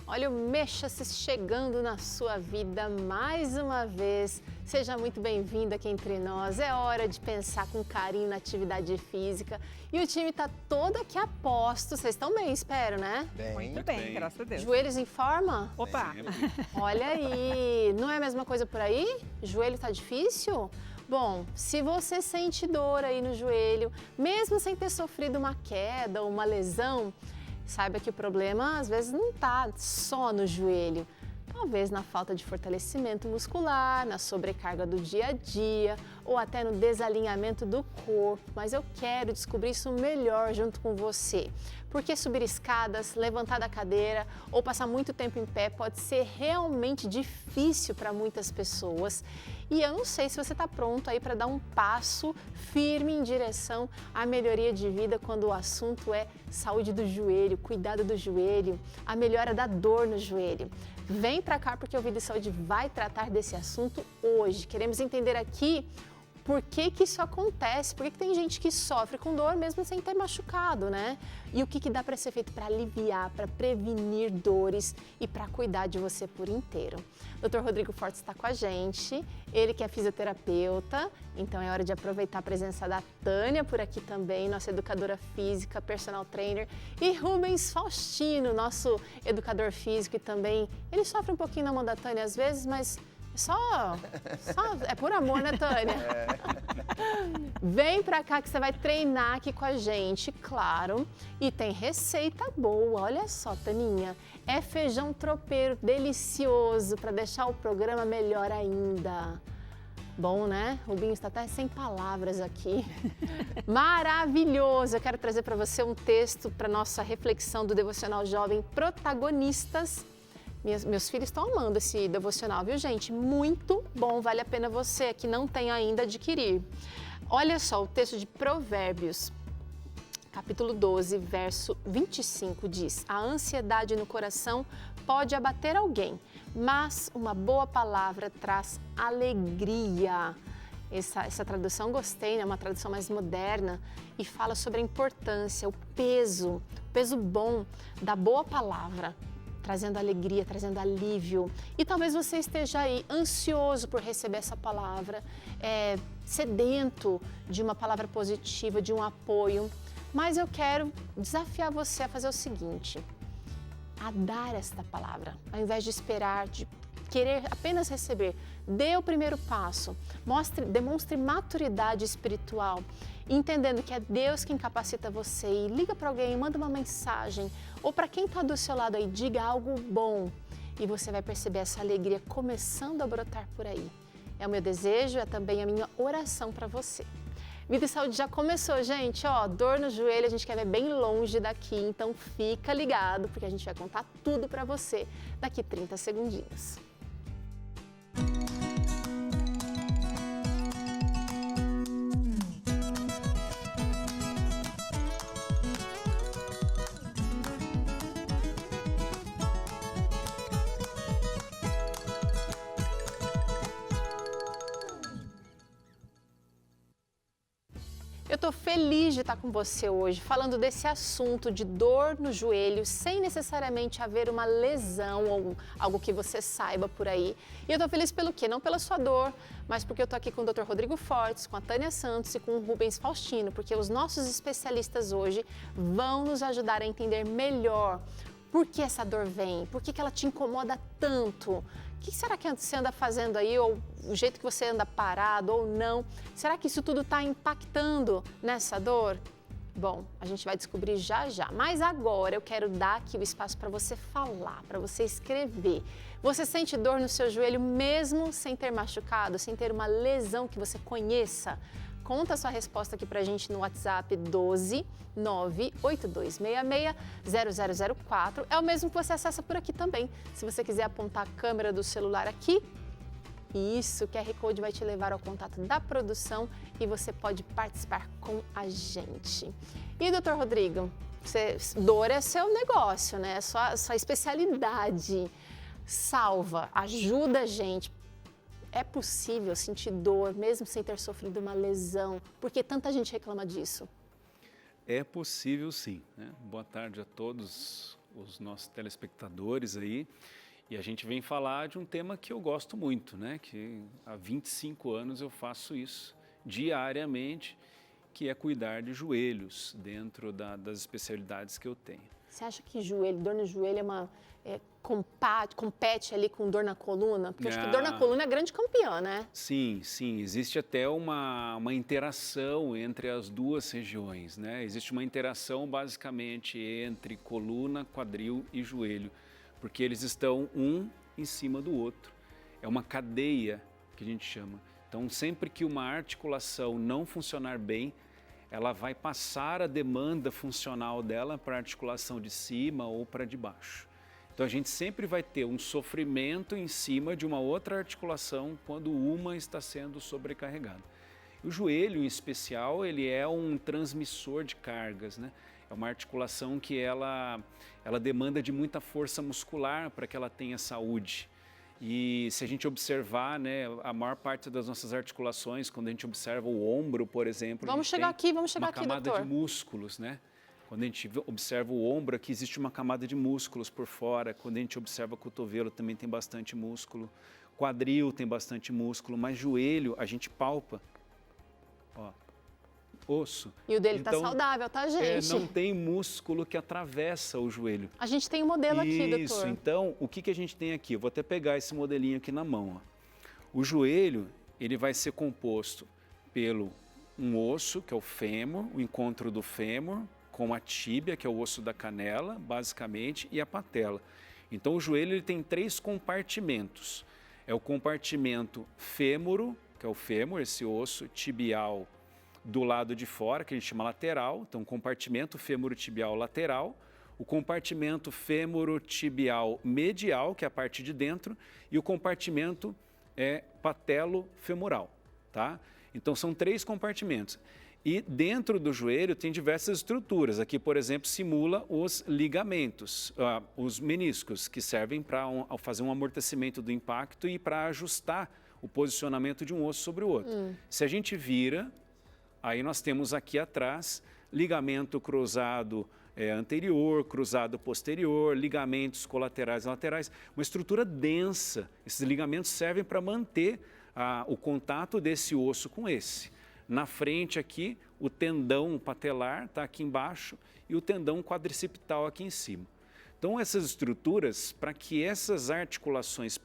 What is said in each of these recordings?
Olha o Mexa-se chegando na sua vida mais uma vez. Seja muito bem-vindo aqui entre nós. É hora de pensar com carinho na atividade física. E o time está todo aqui a posto. Vocês estão bem, espero, né? Muito bem, graças a Deus. Joelhos em forma? Opa! Olha aí, não é a mesma coisa por aí? Joelho tá difícil? Bom, se você sente dor aí no joelho, mesmo sem ter sofrido uma queda ou uma lesão, saiba que o problema às vezes não está só no joelho. Talvez na falta de fortalecimento muscular, na sobrecarga do dia a dia ou até no desalinhamento do corpo. Mas eu quero descobrir isso melhor junto com você. Porque subir escadas, levantar da cadeira ou passar muito tempo em pé pode ser realmente difícil para muitas pessoas. E eu não sei se você está pronto aí para dar um passo firme em direção à melhoria de vida quando o assunto é saúde do joelho, cuidado do joelho, a melhora da dor no joelho. Vem para cá porque o Vida e Saúde vai tratar desse assunto hoje. Queremos entender aqui por que isso acontece, por que tem gente que sofre com dor mesmo sem ter machucado, né? E o que dá para ser feito para aliviar, para prevenir dores e para cuidar de você por inteiro. Dr. Rodrigo Fortes está com a gente, ele que é fisioterapeuta, então é hora de aproveitar a presença da Tânia por aqui também, nossa educadora física, personal trainer, e Rubens Faustino, nosso educador físico e também, ele sofre um pouquinho na mão da Tânia às vezes, mas só é por amor, né, Tânia? Vem pra cá que você vai treinar aqui com a gente, claro. E tem receita boa, olha só, Taninha. É feijão tropeiro delicioso para deixar o programa melhor ainda. Bom, né? Rubinho está até sem palavras aqui. Maravilhoso! Eu quero trazer para você um texto para nossa reflexão do Devocional Jovem Protagonistas. Meus filhos estão amando esse devocional, viu, gente? Muito bom, vale a pena você que não tem ainda adquirir. Olha só, o texto de Provérbios, capítulo 12, verso 25 diz: a ansiedade no coração pode abater alguém, mas uma boa palavra traz alegria. Essa tradução gostei, né? Uma tradução mais moderna e fala sobre a importância, o peso bom da boa palavra, trazendo alegria, trazendo alívio. E talvez você esteja aí ansioso por receber essa palavra, sedento de uma palavra positiva, de um apoio. Mas eu quero desafiar você a fazer o seguinte, a dar esta palavra, ao invés de esperar, de querer apenas receber. Dê o primeiro passo, demonstre maturidade espiritual, entendendo que é Deus quem capacita você. E liga para alguém, manda uma mensagem, ou para quem está do seu lado aí, diga algo bom e você vai perceber essa alegria começando a brotar por aí. É o meu desejo, é também a minha oração para você. Vida e Saúde já começou, gente, ó, dor no joelho, a gente quer ver bem longe daqui, então fica ligado, porque a gente vai contar tudo para você daqui 30 segundinhos. Eu estou feliz de estar com você hoje, falando desse assunto de dor no joelho, sem necessariamente haver uma lesão ou algo que você saiba por aí. E eu estou feliz pelo quê? Não pela sua dor, mas porque eu estou aqui com o Dr. Rodrigo Fortes, com a Tânia Santos e com o Rubens Faustino, porque os nossos especialistas hoje vão nos ajudar a entender melhor por que essa dor vem, por que ela te incomoda tanto. O que será que você anda fazendo aí, ou o jeito que você anda parado ou não? Será que isso tudo está impactando nessa dor? Bom, a gente vai descobrir já já, mas agora eu quero dar aqui o espaço para você falar, para você escrever. Você sente dor no seu joelho mesmo sem ter machucado, sem ter uma lesão que você conheça? Conta a sua resposta aqui pra gente no WhatsApp 12 98266 0004. É o mesmo que você acessa por aqui também. Se você quiser apontar a câmera do celular aqui, isso, o QR Code vai te levar ao contato da produção e você pode participar com a gente. E, doutor Rodrigo, dor é seu negócio, né? Sua especialidade. Salva, ajuda a gente. É possível sentir dor mesmo sem ter sofrido uma lesão? Por que tanta gente reclama disso? É possível sim, né? Boa tarde a todos os nossos telespectadores aí. E a gente vem falar de um tema que eu gosto muito, né? Que há 25 anos eu faço isso diariamente, que é cuidar de joelhos dentro das especialidades que eu tenho. Você acha que dor no joelho compete ali com dor na coluna? Porque eu acho que dor na coluna é grande campeã, né? Sim, sim. Existe até uma interação entre as duas regiões, né? Existe uma interação basicamente entre coluna, quadril e joelho, porque eles estão um em cima do outro. É uma cadeia que a gente chama. Então, sempre que uma articulação não funcionar bem, ela vai passar a demanda funcional dela para a articulação de cima ou para de baixo. Então, a gente sempre vai ter um sofrimento em cima de uma outra articulação quando uma está sendo sobrecarregada. O joelho, em especial, ele é um transmissor de cargas, né? É uma articulação que ela demanda de muita força muscular para que ela tenha saúde. E se a gente observar, né, a maior parte das nossas articulações, quando a gente observa o ombro, por exemplo, vamos chegar aqui, doutor. Uma camada de músculos, né? Quando a gente observa o ombro, aqui existe uma camada de músculos por fora. Quando a gente observa o cotovelo, também tem bastante músculo. Quadril tem bastante músculo, mas joelho a gente palpa. Ó, osso. E o dele tá saudável, tá, gente? Não tem músculo que atravessa o joelho. A gente tem um modelo aqui, doutor. Isso, então, o que a gente tem aqui? Eu vou até pegar esse modelinho aqui na mão. Ó. O joelho, ele vai ser composto pelo um osso, que é o fêmur, o encontro do fêmur, com a tíbia, que é o osso da canela, basicamente, e a patela. Então, o joelho ele tem 3 compartimentos. É o compartimento fêmuro, que é o fêmur, esse osso tibial do lado de fora, que a gente chama lateral. Então, compartimento fêmuro-tibial lateral, o compartimento fêmuro-tibial medial, que é a parte de dentro, e o compartimento patelo-femoral, tá? Então, são 3 compartimentos. E dentro do joelho tem diversas estruturas. Aqui, por exemplo, simula os ligamentos, os meniscos, que servem para fazer um amortecimento do impacto e para ajustar o posicionamento de um osso sobre o outro. Se a gente vira, aí nós temos aqui atrás ligamento cruzado anterior, cruzado posterior, ligamentos colaterais e laterais, uma estrutura densa. Esses ligamentos servem para manter o contato desse osso com esse. Na frente aqui, o tendão patelar está aqui embaixo e o tendão quadricipital aqui em cima. Então, essas estruturas, para que essas articulações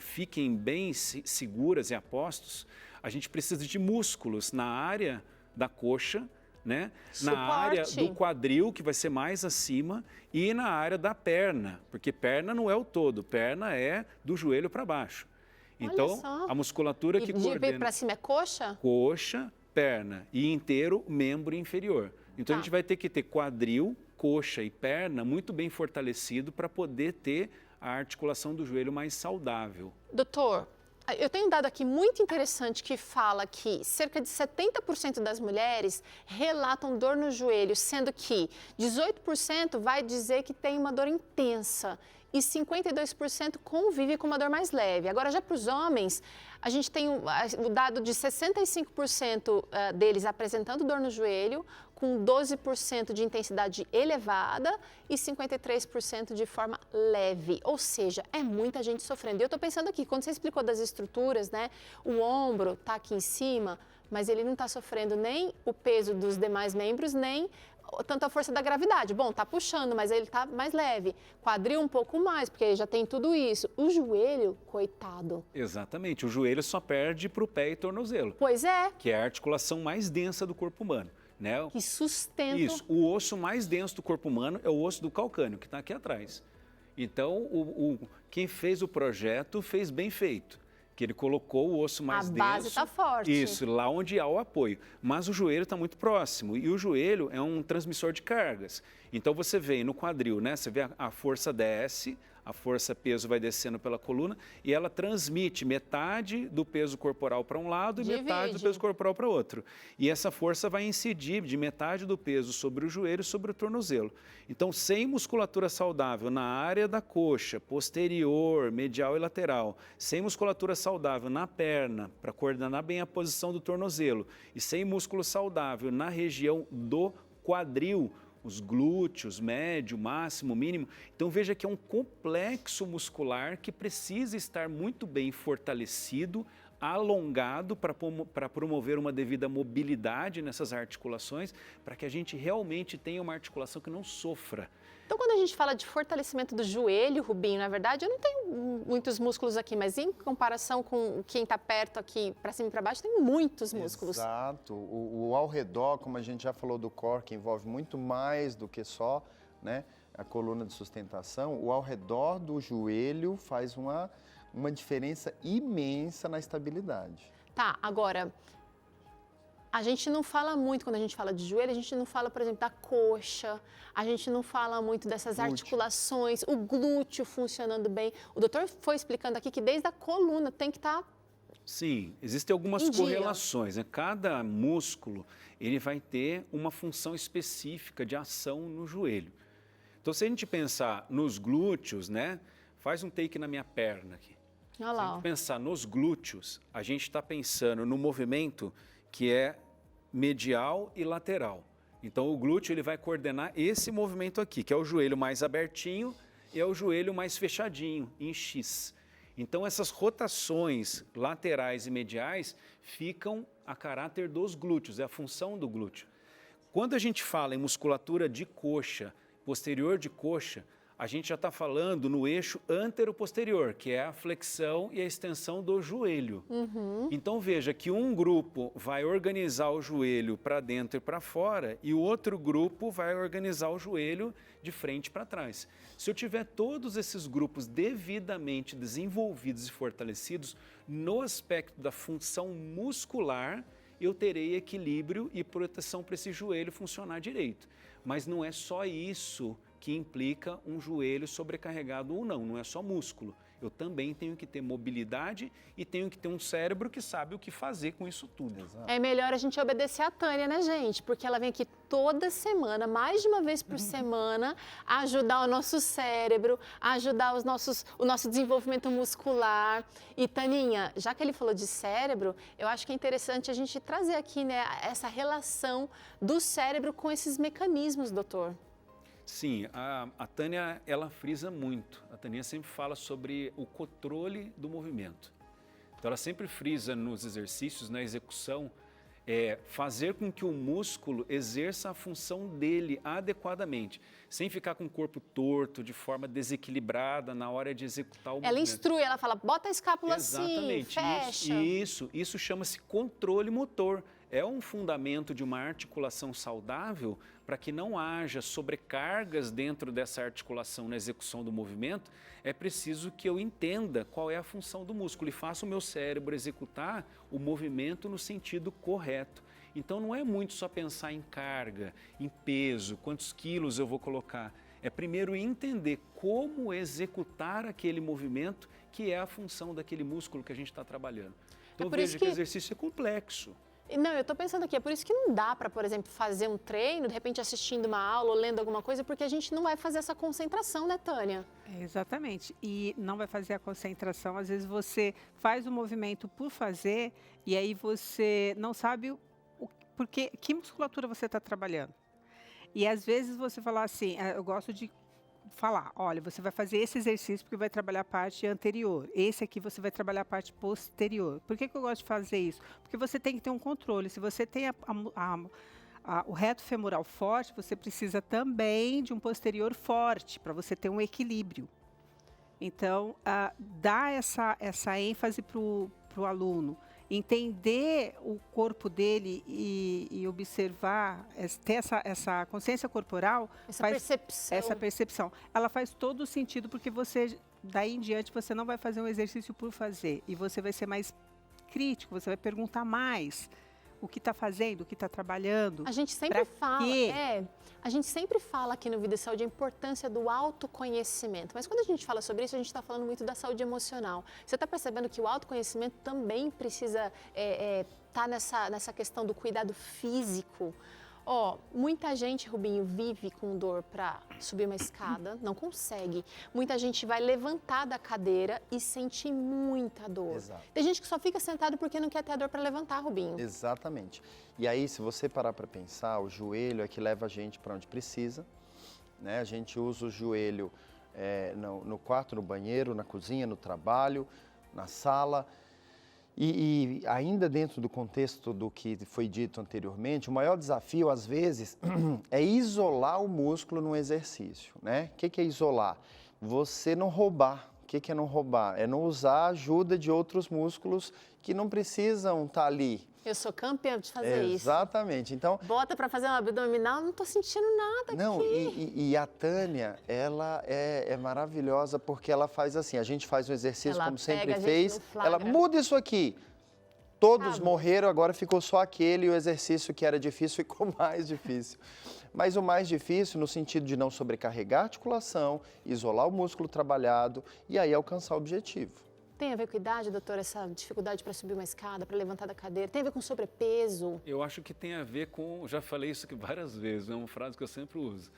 fiquem bem seguras e apostos, a gente precisa de músculos na área da coxa, né? Na área do quadril, que vai ser mais acima, e na área da perna, porque perna não é o todo, perna é do joelho para baixo. Então, a musculatura que coordena... De para cima é coxa? Coxa, perna e inteiro membro inferior. Então, a gente vai ter que ter quadril, coxa e perna muito bem fortalecido para poder ter a articulação do joelho mais saudável. Doutor, eu tenho um dado aqui muito interessante que fala que cerca de 70% das mulheres relatam dor no joelho, sendo que 18% vai dizer que tem uma dor intensa e 52% convive com uma dor mais leve. Agora, já para os homens, a gente tem o dado de 65% deles apresentando dor no joelho, com 12% de intensidade elevada e 53% de forma leve. Ou seja, é muita gente sofrendo. E eu estou pensando aqui, quando você explicou das estruturas, né? O ombro está aqui em cima, mas ele não está sofrendo nem o peso dos demais membros, nem tanto a força da gravidade. Bom, tá puxando, mas ele tá mais leve. Quadril um pouco mais, porque ele já tem tudo isso. O joelho, coitado. Exatamente. O joelho só perde para o pé e tornozelo. Pois é. Que é a articulação mais densa do corpo humano, né? Que sustenta. Isso. O osso mais denso do corpo humano é o osso do calcâneo, que está aqui atrás. Então, quem fez o projeto fez bem feito. Que ele colocou o osso mais denso. A base está forte. Isso, lá onde há o apoio. Mas o joelho está muito próximo e o joelho é um transmissor de cargas. Então você vê no quadril, né? Você vê a força desce, a força peso vai descendo pela coluna e ela transmite metade do peso corporal para um lado e metade do peso corporal para outro. E essa força vai incidir de metade do peso sobre o joelho e sobre o tornozelo. Então, sem musculatura saudável na área da coxa, posterior, medial e lateral, sem musculatura saudável na perna, para coordenar bem a posição do tornozelo, e sem músculo saudável na região do quadril, os glúteos, médio, máximo, mínimo. Então veja que é um complexo muscular que precisa estar muito bem fortalecido, alongado para promover uma devida mobilidade nessas articulações, para que a gente realmente tenha uma articulação que não sofra. Então, quando a gente fala de fortalecimento do joelho, Rubinho, na verdade, eu não tenho muitos músculos aqui, mas em comparação com quem está perto aqui, para cima e para baixo, tem muitos músculos. Exato. O ao redor, como a gente já falou do core, que envolve muito mais do que só, né, a coluna de sustentação, o ao redor do joelho faz uma diferença imensa na estabilidade. Tá, agora, a gente não fala muito, quando a gente fala de joelho, a gente não fala, por exemplo, da coxa, a gente não fala muito dessas articulações, o glúteo funcionando bem. O doutor foi explicando aqui que desde a coluna tem que estar... Sim, existem algumas correlações, né? Cada músculo, ele vai ter uma função específica de ação no joelho. Então, se a gente pensar nos glúteos, né? Faz um take na minha perna aqui. Olha lá, se a gente pensar nos glúteos, a gente está pensando no movimento que é medial e lateral. Então, o glúteo ele vai coordenar esse movimento aqui, que é o joelho mais abertinho e é o joelho mais fechadinho, em X. Então, essas rotações laterais e mediais ficam a caráter dos glúteos, é a função do glúteo. Quando a gente fala em musculatura de coxa, posterior de coxa, a gente já está falando no eixo antero-posterior, que é a flexão e a extensão do joelho. Então veja que um grupo vai organizar o joelho para dentro e para fora e o outro grupo vai organizar o joelho de frente para trás. Se eu tiver todos esses grupos devidamente desenvolvidos e fortalecidos no aspecto da função muscular, eu terei equilíbrio e proteção para esse joelho funcionar direito. Mas não é só isso que implica um joelho sobrecarregado ou não é só músculo. Eu também tenho que ter mobilidade e tenho que ter um cérebro que sabe o que fazer com isso tudo. Exato. é melhor a gente obedecer a Tânia, né, gente? Porque ela vem aqui toda semana, mais de uma vez por semana, ajudar o nosso cérebro, ajudar o nosso desenvolvimento muscular. E, Taninha, já que ele falou de cérebro, eu acho que é interessante a gente trazer aqui, né, essa relação do cérebro com esses mecanismos, doutor. Sim, a Tânia, ela frisa muito. A Tânia sempre fala sobre o controle do movimento. Então, ela sempre frisa nos exercícios, na execução, fazer com que o músculo exerça a função dele adequadamente, sem ficar com o corpo torto, de forma desequilibrada na hora de executar o movimento. Ela instrui, ela fala, bota a escápula Exatamente, assim, fecha. Isso chama-se controle motor. É um fundamento de uma articulação saudável para que não haja sobrecargas dentro dessa articulação na execução do movimento. É preciso que eu entenda qual é a função do músculo e faça o meu cérebro executar o movimento no sentido correto. Então não é muito só pensar em carga, em peso, quantos quilos eu vou colocar. É primeiro entender como executar aquele movimento que é a função daquele músculo que a gente está trabalhando. Então veja que o exercício é complexo. Não, eu estou pensando aqui, é por isso que não dá para, por exemplo, fazer um treino, de repente assistindo uma aula ou lendo alguma coisa, porque a gente não vai fazer essa concentração, né, Tânia? Exatamente, e não vai fazer a concentração, às vezes você faz o movimento por fazer e aí você não sabe porque, que musculatura você está trabalhando. E às vezes você fala assim, eu gosto de falar, olha, você vai fazer esse exercício porque vai trabalhar a parte anterior. Esse aqui você vai trabalhar a parte posterior. Por que eu gosto de fazer isso? Porque você tem que ter um controle. Se você tem o reto femoral forte, você precisa também de um posterior forte para você ter um equilíbrio. Então, dá essa ênfase para o aluno. Entender o corpo dele e observar, ter essa consciência corporal, essa percepção, ela faz todo o sentido, porque você, daí em diante, você não vai fazer um exercício por fazer, e você vai ser mais crítico, você vai perguntar mais o que está fazendo, o que está trabalhando. A gente sempre fala, a gente sempre fala aqui no Vida e Saúde a importância do autoconhecimento, mas quando a gente fala sobre isso, a gente está falando muito da saúde emocional. Você está percebendo que o autoconhecimento também precisa estar nessa questão do cuidado físico? Ó, muita gente, Rubinho, vive com dor para subir uma escada, não consegue. Muita gente vai levantar da cadeira e sente muita dor. Exato. Tem gente que só fica sentado porque não quer ter dor para levantar, Rubinho. Exatamente. E aí, se você parar para pensar, o joelho é que leva a gente para onde precisa, né? A gente usa o joelho no quarto, no banheiro, na cozinha, no trabalho, na sala. E ainda dentro do contexto do que foi dito anteriormente, o maior desafio, às vezes, é isolar o músculo no exercício, né? O que é isolar? Você não roubar. O que é não roubar? É não usar a ajuda de outros músculos que não precisam estar ali. Eu sou campeã de fazer isso. Exatamente. Então, bota para fazer um abdominal, não tô sentindo nada não, aqui. e a Tânia, ela é maravilhosa porque ela faz assim, a gente faz um exercício Ela como pega sempre a gente fez, no flagra. ela muda isso aqui. Todos Acabou. morreram, agora ficou só aquele e o exercício que era difícil ficou mais difícil. Mas o mais difícil no sentido de não sobrecarregar a articulação, isolar o músculo trabalhado e aí alcançar o objetivo. Tem a ver com idade, doutor, essa dificuldade para subir uma escada, para levantar da cadeira? Tem a ver com sobrepeso? Eu acho que tem a ver com, já falei isso aqui várias vezes, é uma frase que eu sempre uso.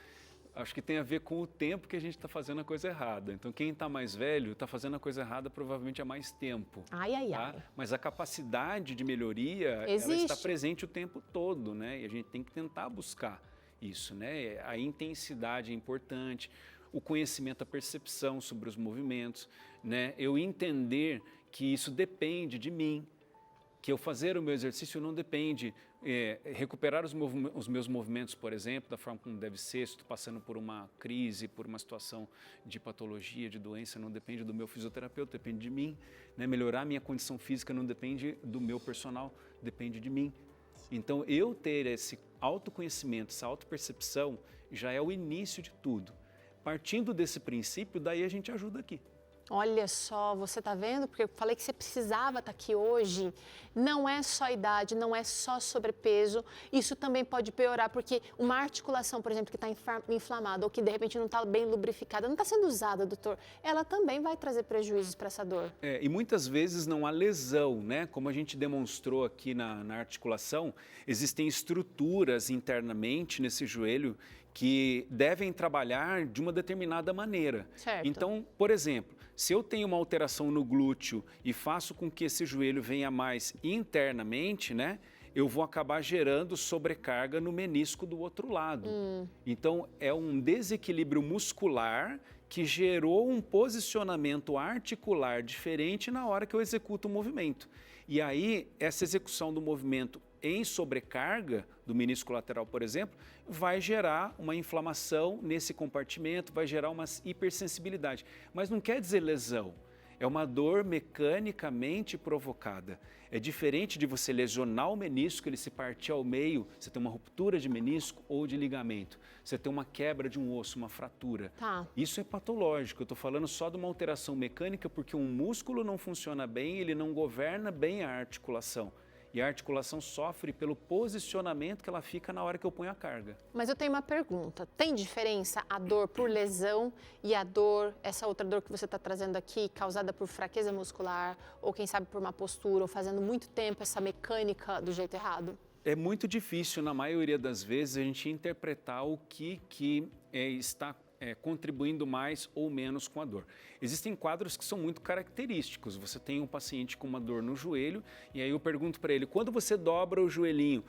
Acho que tem a ver com o tempo que a gente está fazendo a coisa errada. Então, quem está mais velho está fazendo a coisa errada provavelmente há mais tempo. Ai, ai, tá? ai. Mas a capacidade de melhoria, ela Existe. está presente o tempo todo, né? E a gente tem que tentar buscar isso, né? A intensidade é importante, o conhecimento, a percepção sobre os movimentos, né? Eu entender que isso depende de mim, que eu fazer o meu exercício não depende, recuperar os meus movimentos, por exemplo, da forma como deve ser, se estou passando por uma crise, por uma situação de patologia, de doença, não depende do meu fisioterapeuta, depende de mim, né? Melhorar a minha condição física não depende do meu personal, depende de mim. Então, eu ter esse autoconhecimento, essa autopercepção, já é o início de tudo. Partindo desse princípio, daí a gente ajuda aqui. Olha só, você tá vendo? Porque eu falei que você precisava estar aqui hoje. Não é só idade, não é só sobrepeso. Isso também pode piorar, porque uma articulação, por exemplo, que está inflamada ou que de repente não está bem lubrificada, não está sendo usada, doutor, ela também vai trazer prejuízos para essa dor. E muitas vezes não há lesão, né? Como a gente demonstrou aqui na articulação, existem estruturas internamente nesse joelho que devem trabalhar de uma determinada maneira. Certo. Então, por exemplo, se eu tenho uma alteração no glúteo e faço com que esse joelho venha mais internamente, né, eu vou acabar gerando sobrecarga no menisco do outro lado. Então, é um desequilíbrio muscular que gerou um posicionamento articular diferente na hora que eu executo o movimento. E aí, essa execução do movimento em sobrecarga do menisco lateral, por exemplo, vai gerar uma inflamação nesse compartimento, vai gerar uma hipersensibilidade. Mas não quer dizer lesão, é uma dor mecanicamente provocada. É diferente de você lesionar o menisco, ele se partir ao meio, você tem uma ruptura de menisco ou de ligamento, você tem uma quebra de um osso, uma fratura. Tá. Isso é patológico, eu estou falando só de uma alteração mecânica porque um músculo não funciona bem, ele não governa bem a articulação. E a articulação sofre pelo posicionamento que ela fica na hora que eu ponho a carga. Mas eu tenho uma pergunta. Tem diferença a dor por lesão e a dor, essa outra dor que você está trazendo aqui, causada por fraqueza muscular, ou quem sabe por uma postura, ou fazendo muito tempo essa mecânica do jeito errado? É muito difícil, na maioria das vezes, a gente interpretar o que está contribuindo mais ou menos com a dor. Existem quadros que são muito característicos. Você tem um paciente com uma dor no joelho e aí eu pergunto para ele, quando você dobra o joelhinho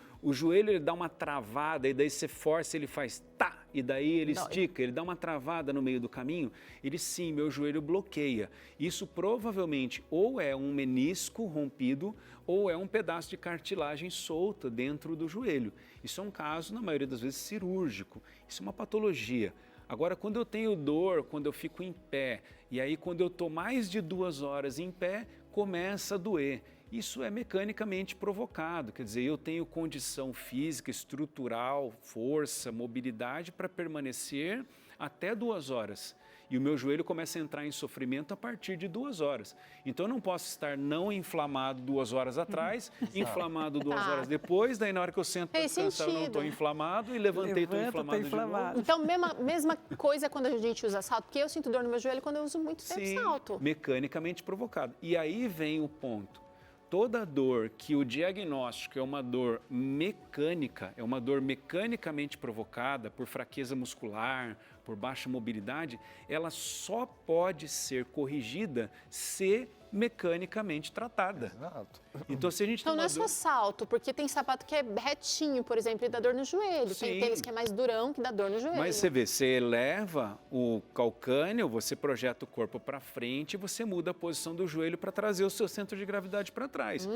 ele dá uma travada e daí você força, ele faz tá, e daí ele estica, ele dá uma travada no meio do caminho, ele sim, meu joelho bloqueia. Isso provavelmente ou é um menisco rompido ou é um pedaço de cartilagem solta dentro do joelho. Isso é um caso, na maioria das vezes, cirúrgico. Isso é uma patologia. Agora, quando eu tenho dor, quando eu fico em pé, e aí quando eu estou mais de 2 horas em pé, começa a doer. Isso é mecanicamente provocado, quer dizer, eu tenho condição física, estrutural, força, mobilidade para permanecer até 2 horas. E o meu joelho começa a entrar em sofrimento a partir de 2 horas. Então, eu não posso estar não inflamado 2 horas atrás, inflamado 2 horas depois, daí na hora que eu sento para descansar eu não estou inflamado e levantei, estou inflamado de novo. Então, mesma coisa quando a gente usa salto, porque eu sinto dor no meu joelho quando eu uso muito tempo salto. Mecanicamente provocado. E aí vem o ponto. toda dor que o diagnóstico é uma dor mecânica, é uma dor mecanicamente provocada por fraqueza muscular, por baixa mobilidade, ela só pode ser corrigida se mecanicamente tratada. Exato. Então, se a gente Então tem não uma é só dor... salto, porque tem sapato que é retinho, por exemplo, e dá dor no joelho. Tem Sim. tênis que é mais durão, que dá dor no joelho. Mas você vê, você eleva o calcâneo, você projeta o corpo para frente e você muda a posição do joelho para trazer o seu centro de gravidade para trás.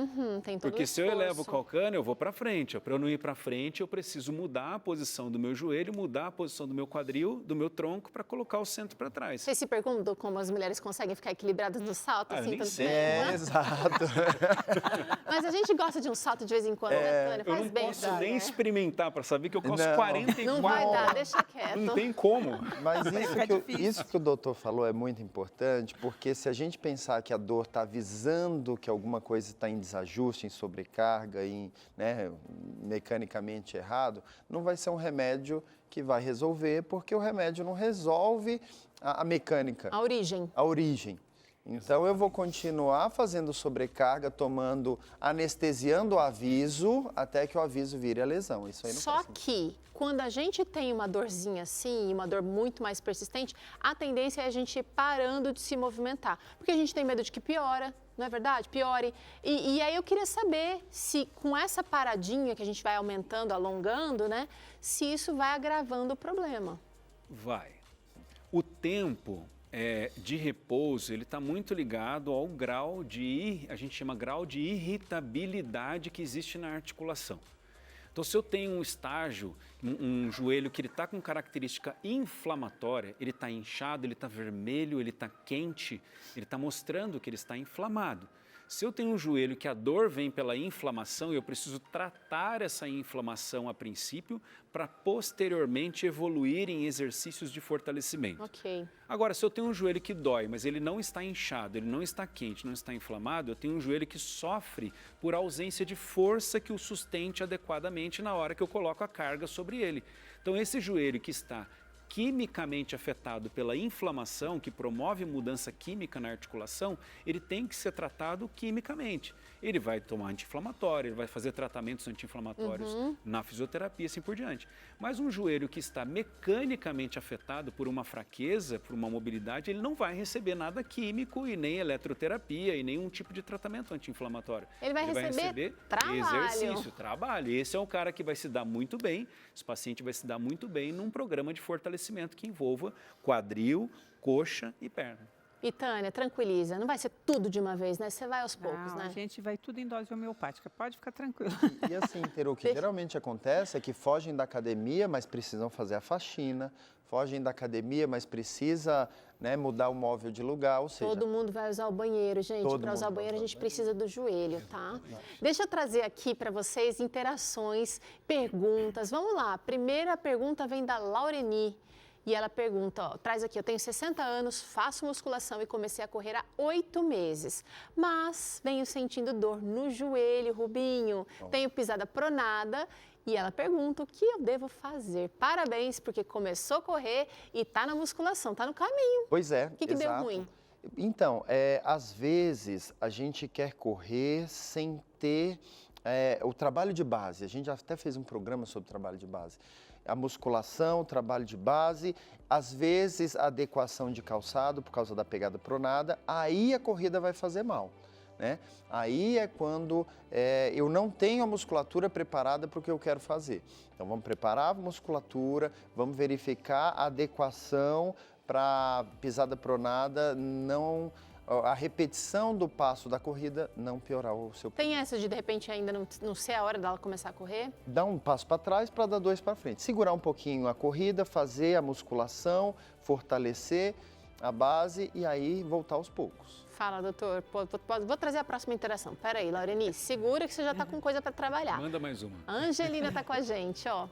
Tem todo Porque o se eu elevo o esforço. calcâneo, eu vou para frente. Para eu não ir para frente, eu preciso mudar a posição do meu joelho, mudar a posição do meu quadril, do meu tronco, para colocar o centro para trás. Vocês se perguntam como as mulheres conseguem ficar equilibradas no salto? Eu assim, nem tanto sei. tempo, né? Exato. Mas a gente gosta de um salto de vez em quando, né, Tânia? Eu Faz não bem posso pra nem né? experimentar para saber que eu calço Não. 44. Não vai dar, deixa quieto. Não tem como. Mas Fica difícil. isso que o doutor falou é muito importante, porque se a gente pensar que a dor está avisando que alguma coisa está em desajuste, em sobrecarga, né, mecanicamente errado, não vai ser um remédio que vai resolver, porque o remédio não resolve a mecânica, A origem. a origem. Então, eu vou continuar fazendo sobrecarga, anestesiando o aviso, até que o aviso vire a lesão. Isso aí não Só faz sentido. que, quando a gente tem uma dorzinha assim, uma dor muito mais persistente, a tendência é a gente ir parando de se movimentar. Porque a gente tem medo de que piora, não é verdade? Piore. E aí eu queria saber se com essa paradinha que a gente vai aumentando, alongando, né? Se isso vai agravando o problema. Vai. O tempo de repouso, ele está muito ligado ao grau a gente chama grau de irritabilidade que existe na articulação. Então, se eu tenho um estágio, um joelho que ele está com característica inflamatória, ele está inchado, ele está vermelho, ele está quente, ele está mostrando que ele está inflamado. Se eu tenho um joelho que a dor vem pela inflamação, eu preciso tratar essa inflamação a princípio para posteriormente evoluir em exercícios de fortalecimento. Ok. Agora, se eu tenho um joelho que dói, mas ele não está inchado, ele não está quente, não está inflamado, eu tenho um joelho que sofre por ausência de força que o sustente adequadamente na hora que eu coloco a carga sobre ele. Então, esse joelho que está quimicamente afetado pela inflamação, que promove mudança química na articulação, ele tem que ser tratado quimicamente. Ele vai tomar anti-inflamatório, ele vai fazer tratamentos anti-inflamatórios na fisioterapia, assim por diante. Mas um joelho que está mecanicamente afetado por uma fraqueza, por uma mobilidade, ele não vai receber nada químico e nem eletroterapia e nenhum tipo de tratamento anti-inflamatório. Ele vai receber trabalho. Exercício, trabalho. Esse é o cara que vai se dar muito bem, esse paciente vai se dar muito bem num programa de fortalecimento que envolva quadril, coxa e perna. E Tânia, tranquiliza, não vai ser tudo de uma vez, né? Você vai aos poucos, Não, né? a gente vai tudo em dose homeopática, pode ficar tranquilo. E assim, Teru, o que geralmente acontece é que fogem da academia, mas precisam fazer a faxina, fogem da academia, mas precisa, né, mudar o móvel de lugar, ou seja... Todo mundo vai usar o banheiro, gente. Todo Para usar o mundo vai banheiro, a usar gente o precisa do joelho, tá? Deixa eu trazer aqui para vocês interações, perguntas. Vamos lá. Primeira pergunta vem da Laureni. E ela pergunta, ó, traz aqui, eu tenho 60 anos, faço musculação e comecei a correr há 8 meses. Mas venho sentindo dor no joelho, Rubinho. Tenho pisada pronada. E ela pergunta o que eu devo fazer. Parabéns, porque começou a correr e está na musculação, está no caminho. Pois é, O que deu exato. ruim? Então, às vezes a gente quer correr sem ter o trabalho de base. A gente já até fez um programa sobre trabalho de base. A musculação, o trabalho de base, às vezes a adequação de calçado por causa da pegada pronada, aí a corrida vai fazer mal. Né? Aí é quando eu não tenho a musculatura preparada para o que eu quero fazer. Então vamos preparar a musculatura, vamos verificar a adequação para pisada pronada, a repetição do passo da corrida não piorar o seu Tem essa de repente ainda não ser a hora dela começar a correr? Dá um passo para trás para dar 2 para frente. Segurar um pouquinho a corrida, fazer a musculação, fortalecer a base e aí voltar aos poucos. Fala, doutor. Vou trazer a próxima interação. Pera aí, Laureni, segura que você já está com coisa para trabalhar. Manda mais uma. A Angelina está com a gente, ó.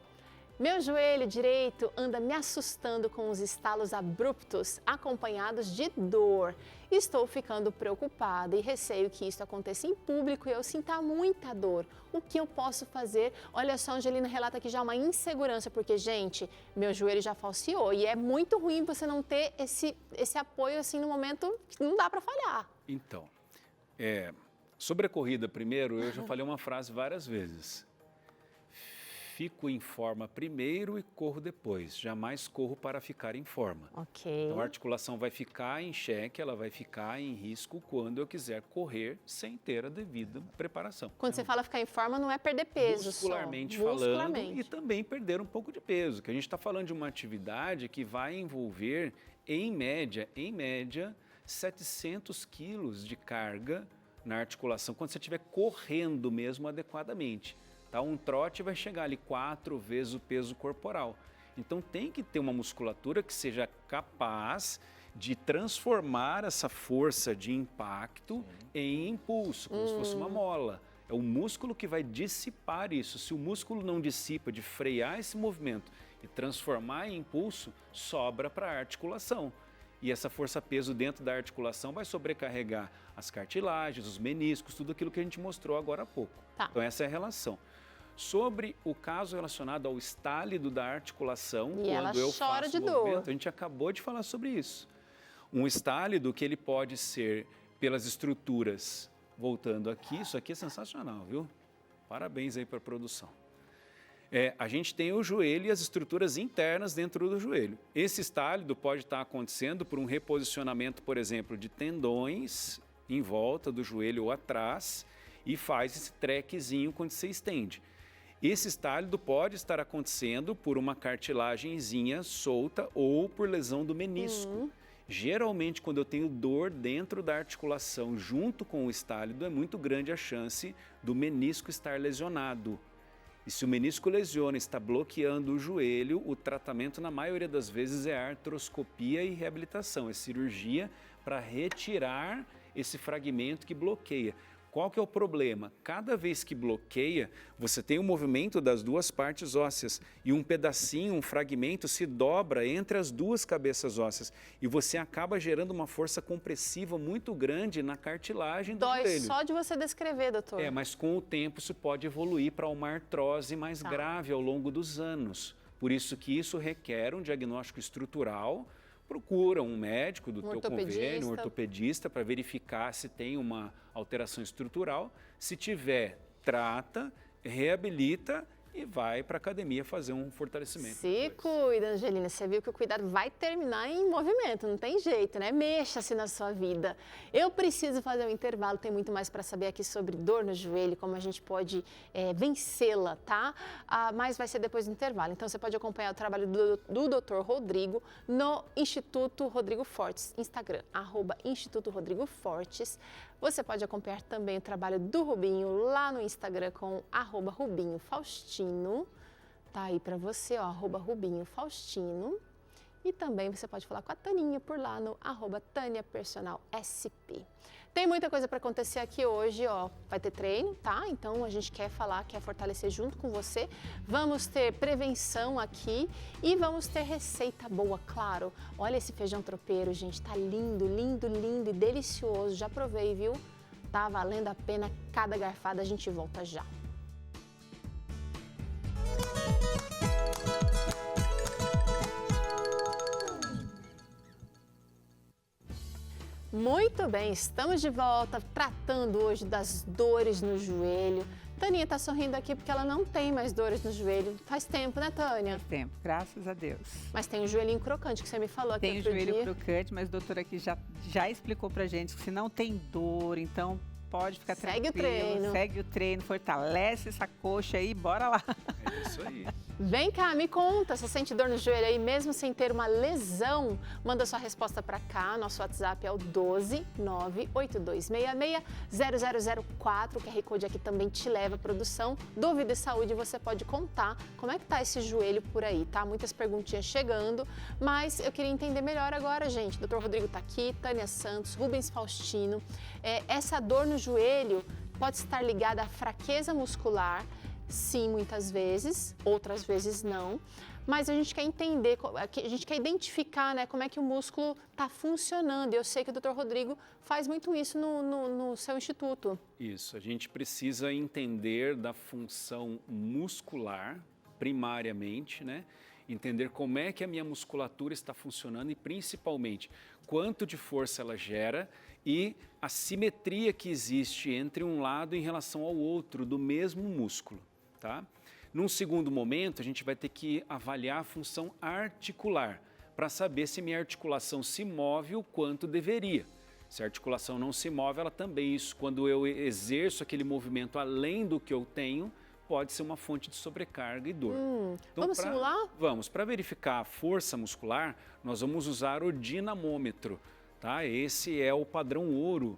Meu joelho direito anda me assustando com os estalos abruptos, acompanhados de dor. Estou ficando preocupada e receio que isso aconteça em público e eu sinta muita dor. O que eu posso fazer? Olha só, a Angelina relata aqui já uma insegurança, porque, gente, meu joelho já falseou e é muito ruim você não ter esse apoio assim no momento que não dá para falhar. Então, Sobre a corrida, primeiro, eu já falei uma frase várias vezes. Fico em forma primeiro e corro depois. Jamais corro para ficar em forma. Ok. Então, a articulação vai ficar em xeque, ela vai ficar em risco quando eu quiser correr sem ter a devida preparação. Quando você fala ficar em forma, não é perder peso muscularmente só. falando e também perder um pouco de peso, que a gente está falando de uma atividade que vai envolver, em média, 700 quilos de carga na articulação, quando você estiver correndo mesmo adequadamente. Tá? Um trote vai chegar ali 4 vezes o peso corporal. Então tem que ter uma musculatura que seja capaz de transformar essa força de impacto em impulso, como se fosse uma mola. É o músculo que vai dissipar isso. Se o músculo não dissipa, de frear esse movimento e transformar em impulso, sobra para a articulação. E essa força-peso dentro da articulação vai sobrecarregar as cartilagens, os meniscos, tudo aquilo que a gente mostrou agora há pouco. Tá. Então essa é a relação. Sobre o caso relacionado ao estálido da articulação, E ela quando eu chora faço de o movimento, dor. a gente acabou de falar sobre isso. Um estálido que ele pode ser pelas estruturas, voltando aqui, isso aqui é sensacional, viu? Parabéns aí para a produção. A gente tem o joelho e as estruturas internas dentro do joelho. Esse estálido pode estar acontecendo por um reposicionamento, por exemplo, de tendões em volta do joelho ou atrás e faz esse trequezinho quando você estende. Esse estálido pode estar acontecendo por uma cartilagenzinha solta ou por lesão do menisco. Geralmente, quando eu tenho dor dentro da articulação junto com o estálido, é muito grande a chance do menisco estar lesionado. E se o menisco lesiona, está bloqueando o joelho, o tratamento, na maioria das vezes, é artroscopia e reabilitação. É cirurgia para retirar esse fragmento que bloqueia. Qual que é o problema? Cada vez que bloqueia, você tem o movimento das duas partes ósseas e um pedacinho, um fragmento se dobra entre as duas cabeças ósseas e você acaba gerando uma força compressiva muito grande na cartilagem do Dói joelho. só de você descrever, doutor. Mas com o tempo isso pode evoluir para uma artrose mais grave ao longo dos anos. Por isso que isso requer um diagnóstico estrutural. Procura um médico do teu convênio, um ortopedista, para verificar se tem uma alteração estrutural. Se tiver, trata, reabilita e vai para a academia fazer um fortalecimento. Se cuida, Angelina. Você viu que o cuidado vai terminar em movimento, não tem jeito, né? Mexa-se na sua vida. Eu preciso fazer um intervalo, tem muito mais para saber aqui sobre dor no joelho, como a gente pode vencê-la, tá? Mas vai ser depois do intervalo. Então você pode acompanhar o trabalho do Dr. Rodrigo no Instituto Rodrigo Fortes, Instagram, @Instituto Rodrigo Fortes. Você pode acompanhar também o trabalho do Rubinho lá no Instagram com @Rubinho Faustino. Tá aí para você, ó, @Rubinho Faustino. E também você pode falar com a Taninha por lá no @TâniaPersonalSP. Tem muita coisa para acontecer aqui hoje, ó. Vai ter treino, tá? Então a gente quer fortalecer junto com você. Vamos ter prevenção aqui e vamos ter receita boa, claro. Olha esse feijão tropeiro, gente, tá lindo, lindo, lindo e delicioso. Já provei, viu? Tá valendo a pena cada garfada. A gente volta já. Muito bem, estamos de volta tratando hoje das dores no joelho. Taninha está sorrindo aqui porque ela não tem mais dores no joelho. Faz tempo, né, Tânia? Faz tempo, graças a Deus. Mas tem o joelhinho crocante que você me falou aqui Tem o outro joelho dia. crocante, mas o doutor aqui já explicou pra gente que se não tem dor, então pode ficar Segue o tranquilo. treino. Segue o treino, fortalece essa coxa aí, bora lá. É isso aí. Vem cá, me conta, você sente dor no joelho aí mesmo sem ter uma lesão? Manda sua resposta para cá, nosso WhatsApp é o 12982660004, o QR Code aqui também te leva à produção. Dúvida e saúde, você pode contar como é que tá esse joelho por aí, tá? Muitas perguntinhas chegando, mas eu queria entender melhor agora, gente. Dr. Rodrigo tá aqui, Tânia Santos, Rubens Faustino. Essa dor no joelho pode estar ligada à fraqueza muscular. Sim, muitas vezes, outras vezes não, mas a gente quer entender, a gente quer identificar, né, como é que o músculo está funcionando. Eu sei que o Dr. Rodrigo faz muito isso no seu instituto. Isso, a gente precisa entender da função muscular, primariamente, né? entender como é que a minha musculatura está funcionando e, principalmente, quanto de força ela gera e a simetria que existe entre um lado em relação ao outro do mesmo músculo, tá? Num segundo momento, a gente vai ter que avaliar a função articular para saber se minha articulação se move o quanto deveria. Se a articulação não se move, ela também, isso, quando eu exerço aquele movimento além do que eu tenho, pode ser uma fonte de sobrecarga e dor. Então, vamos simular? Vamos. Para verificar a força muscular, nós vamos usar o dinamômetro, tá? Esse é o padrão ouro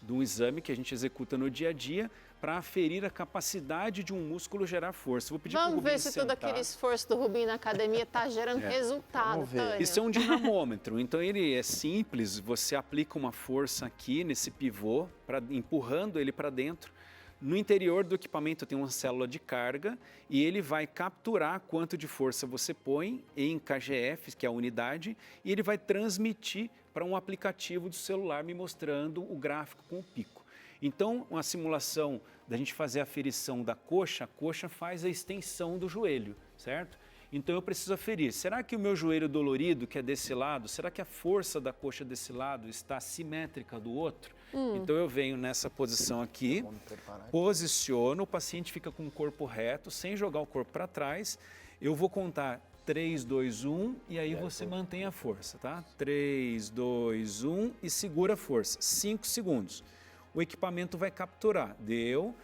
de um exame que a gente executa no dia a dia para aferir a capacidade de um músculo gerar força. Vou pedir Vamos ver se todo aquele esforço do Rubinho na academia está gerando resultado, Tânia. Isso é um dinamômetro, então ele é simples, você aplica uma força aqui nesse pivô, empurrando ele para dentro. No interior do equipamento tem uma célula de carga e ele vai capturar quanto de força você põe em kgf, que é a unidade, e ele vai transmitir para um aplicativo do celular me mostrando o gráfico com o pico. Então, uma simulação da gente fazer a aferição da coxa, a coxa faz a extensão do joelho, certo? Então eu preciso aferir, será que o meu joelho dolorido, que é desse lado, será que a força da coxa desse lado está simétrica do outro? Então eu venho nessa posição aqui, posiciono, o paciente fica com o corpo reto, sem jogar o corpo para trás, eu vou contar 3, 2, 1 e aí você mantém a força, tá? 3, 2, 1 e segura a força, 5 segundos. O equipamento vai capturar, deu,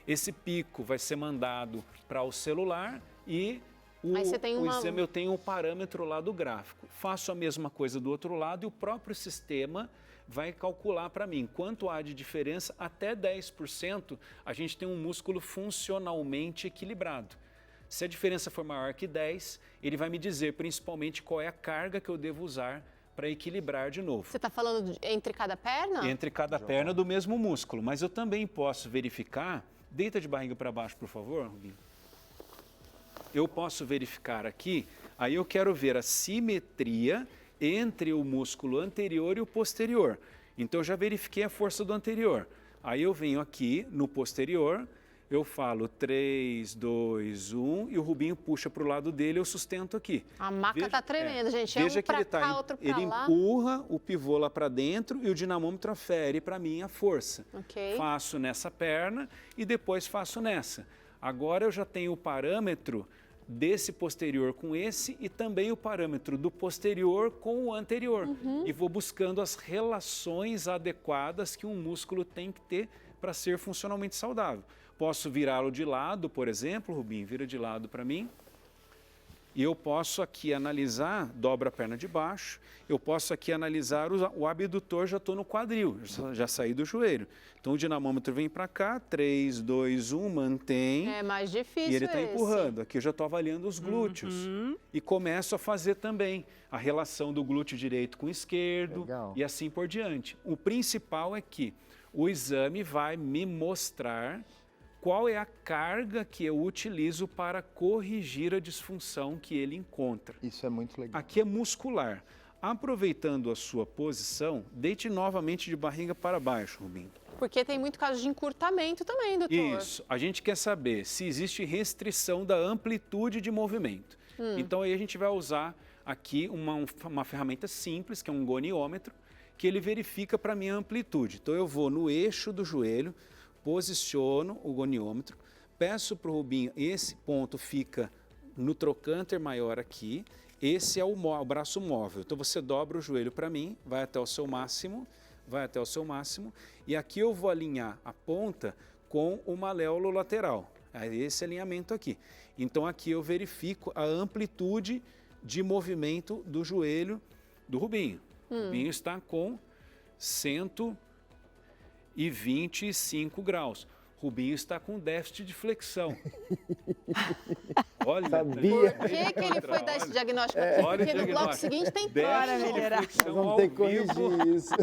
esse pico vai ser mandado para o celular e o exame eu tenho o parâmetro lá do gráfico. Faço a mesma coisa do outro lado e o próprio sistema vai calcular para mim quanto há de diferença, até 10% a gente tem um músculo funcionalmente equilibrado. Se a diferença for maior que 10, ele vai me dizer principalmente qual é a carga que eu devo usar para equilibrar de novo. Você está falando entre cada perna? Entre cada perna do mesmo músculo, mas eu também posso verificar, deita de barriga para baixo, por favor, Rubinho. Eu posso verificar aqui, aí eu quero ver a simetria entre o músculo anterior e o posterior. Então eu já verifiquei a força do anterior. Aí eu venho aqui no posterior, eu falo 3, 2, 1 e o Rubinho puxa para o lado dele, eu sustento aqui. A maca está tremenda, gente. É veja um que ele para cá, outro para lá. Ele empurra o pivô lá para dentro e o dinamômetro afere para mim a força. Okay. Faço nessa perna e depois faço nessa. Agora eu já tenho o parâmetro desse posterior com esse e também o parâmetro do posterior com o anterior. E vou buscando as relações adequadas que um músculo tem que ter para ser funcionalmente saudável. Posso virá-lo de lado, por exemplo, Rubinho, vira de lado para mim. E eu posso aqui analisar, dobra a perna de baixo, eu posso aqui analisar o abdutor, já estou no quadril, já saí do joelho. Então o dinamômetro vem para cá, 3, 2, 1, mantém. É mais difícil e ele está empurrando. Aqui eu já estou avaliando os glúteos. E começo a fazer também a relação do glúteo direito com o esquerdo. Legal. E assim por diante. O principal é que o exame vai me mostrar qual é a carga que eu utilizo para corrigir a disfunção que ele encontra. Isso é muito legal. Aqui é muscular. Aproveitando a sua posição, deite novamente de barriga para baixo, Rubinho. Porque tem muito caso de encurtamento também, doutor. Isso. A gente quer saber se existe restrição da amplitude de movimento. Então aí a gente vai usar aqui uma ferramenta simples, que é um goniômetro, que ele verifica para mim a amplitude. Então eu vou no eixo do joelho, posiciono o goniômetro, peço para o Rubinho, esse ponto fica no trocânter maior aqui, esse é o braço móvel. Então você dobra o joelho para mim, vai até o seu máximo, e aqui eu vou alinhar a ponta com o maléolo lateral, é esse alinhamento aqui. Então aqui eu verifico a amplitude de movimento do joelho do Rubinho. O Rubinho está com 125 graus. Rubinho está com déficit de flexão. Olha, sabia. Por que ele foi dar esse diagnóstico aqui? Porque no bloco seguinte tem déficit de flexão Vamos ao ter que vivo. corrigir isso.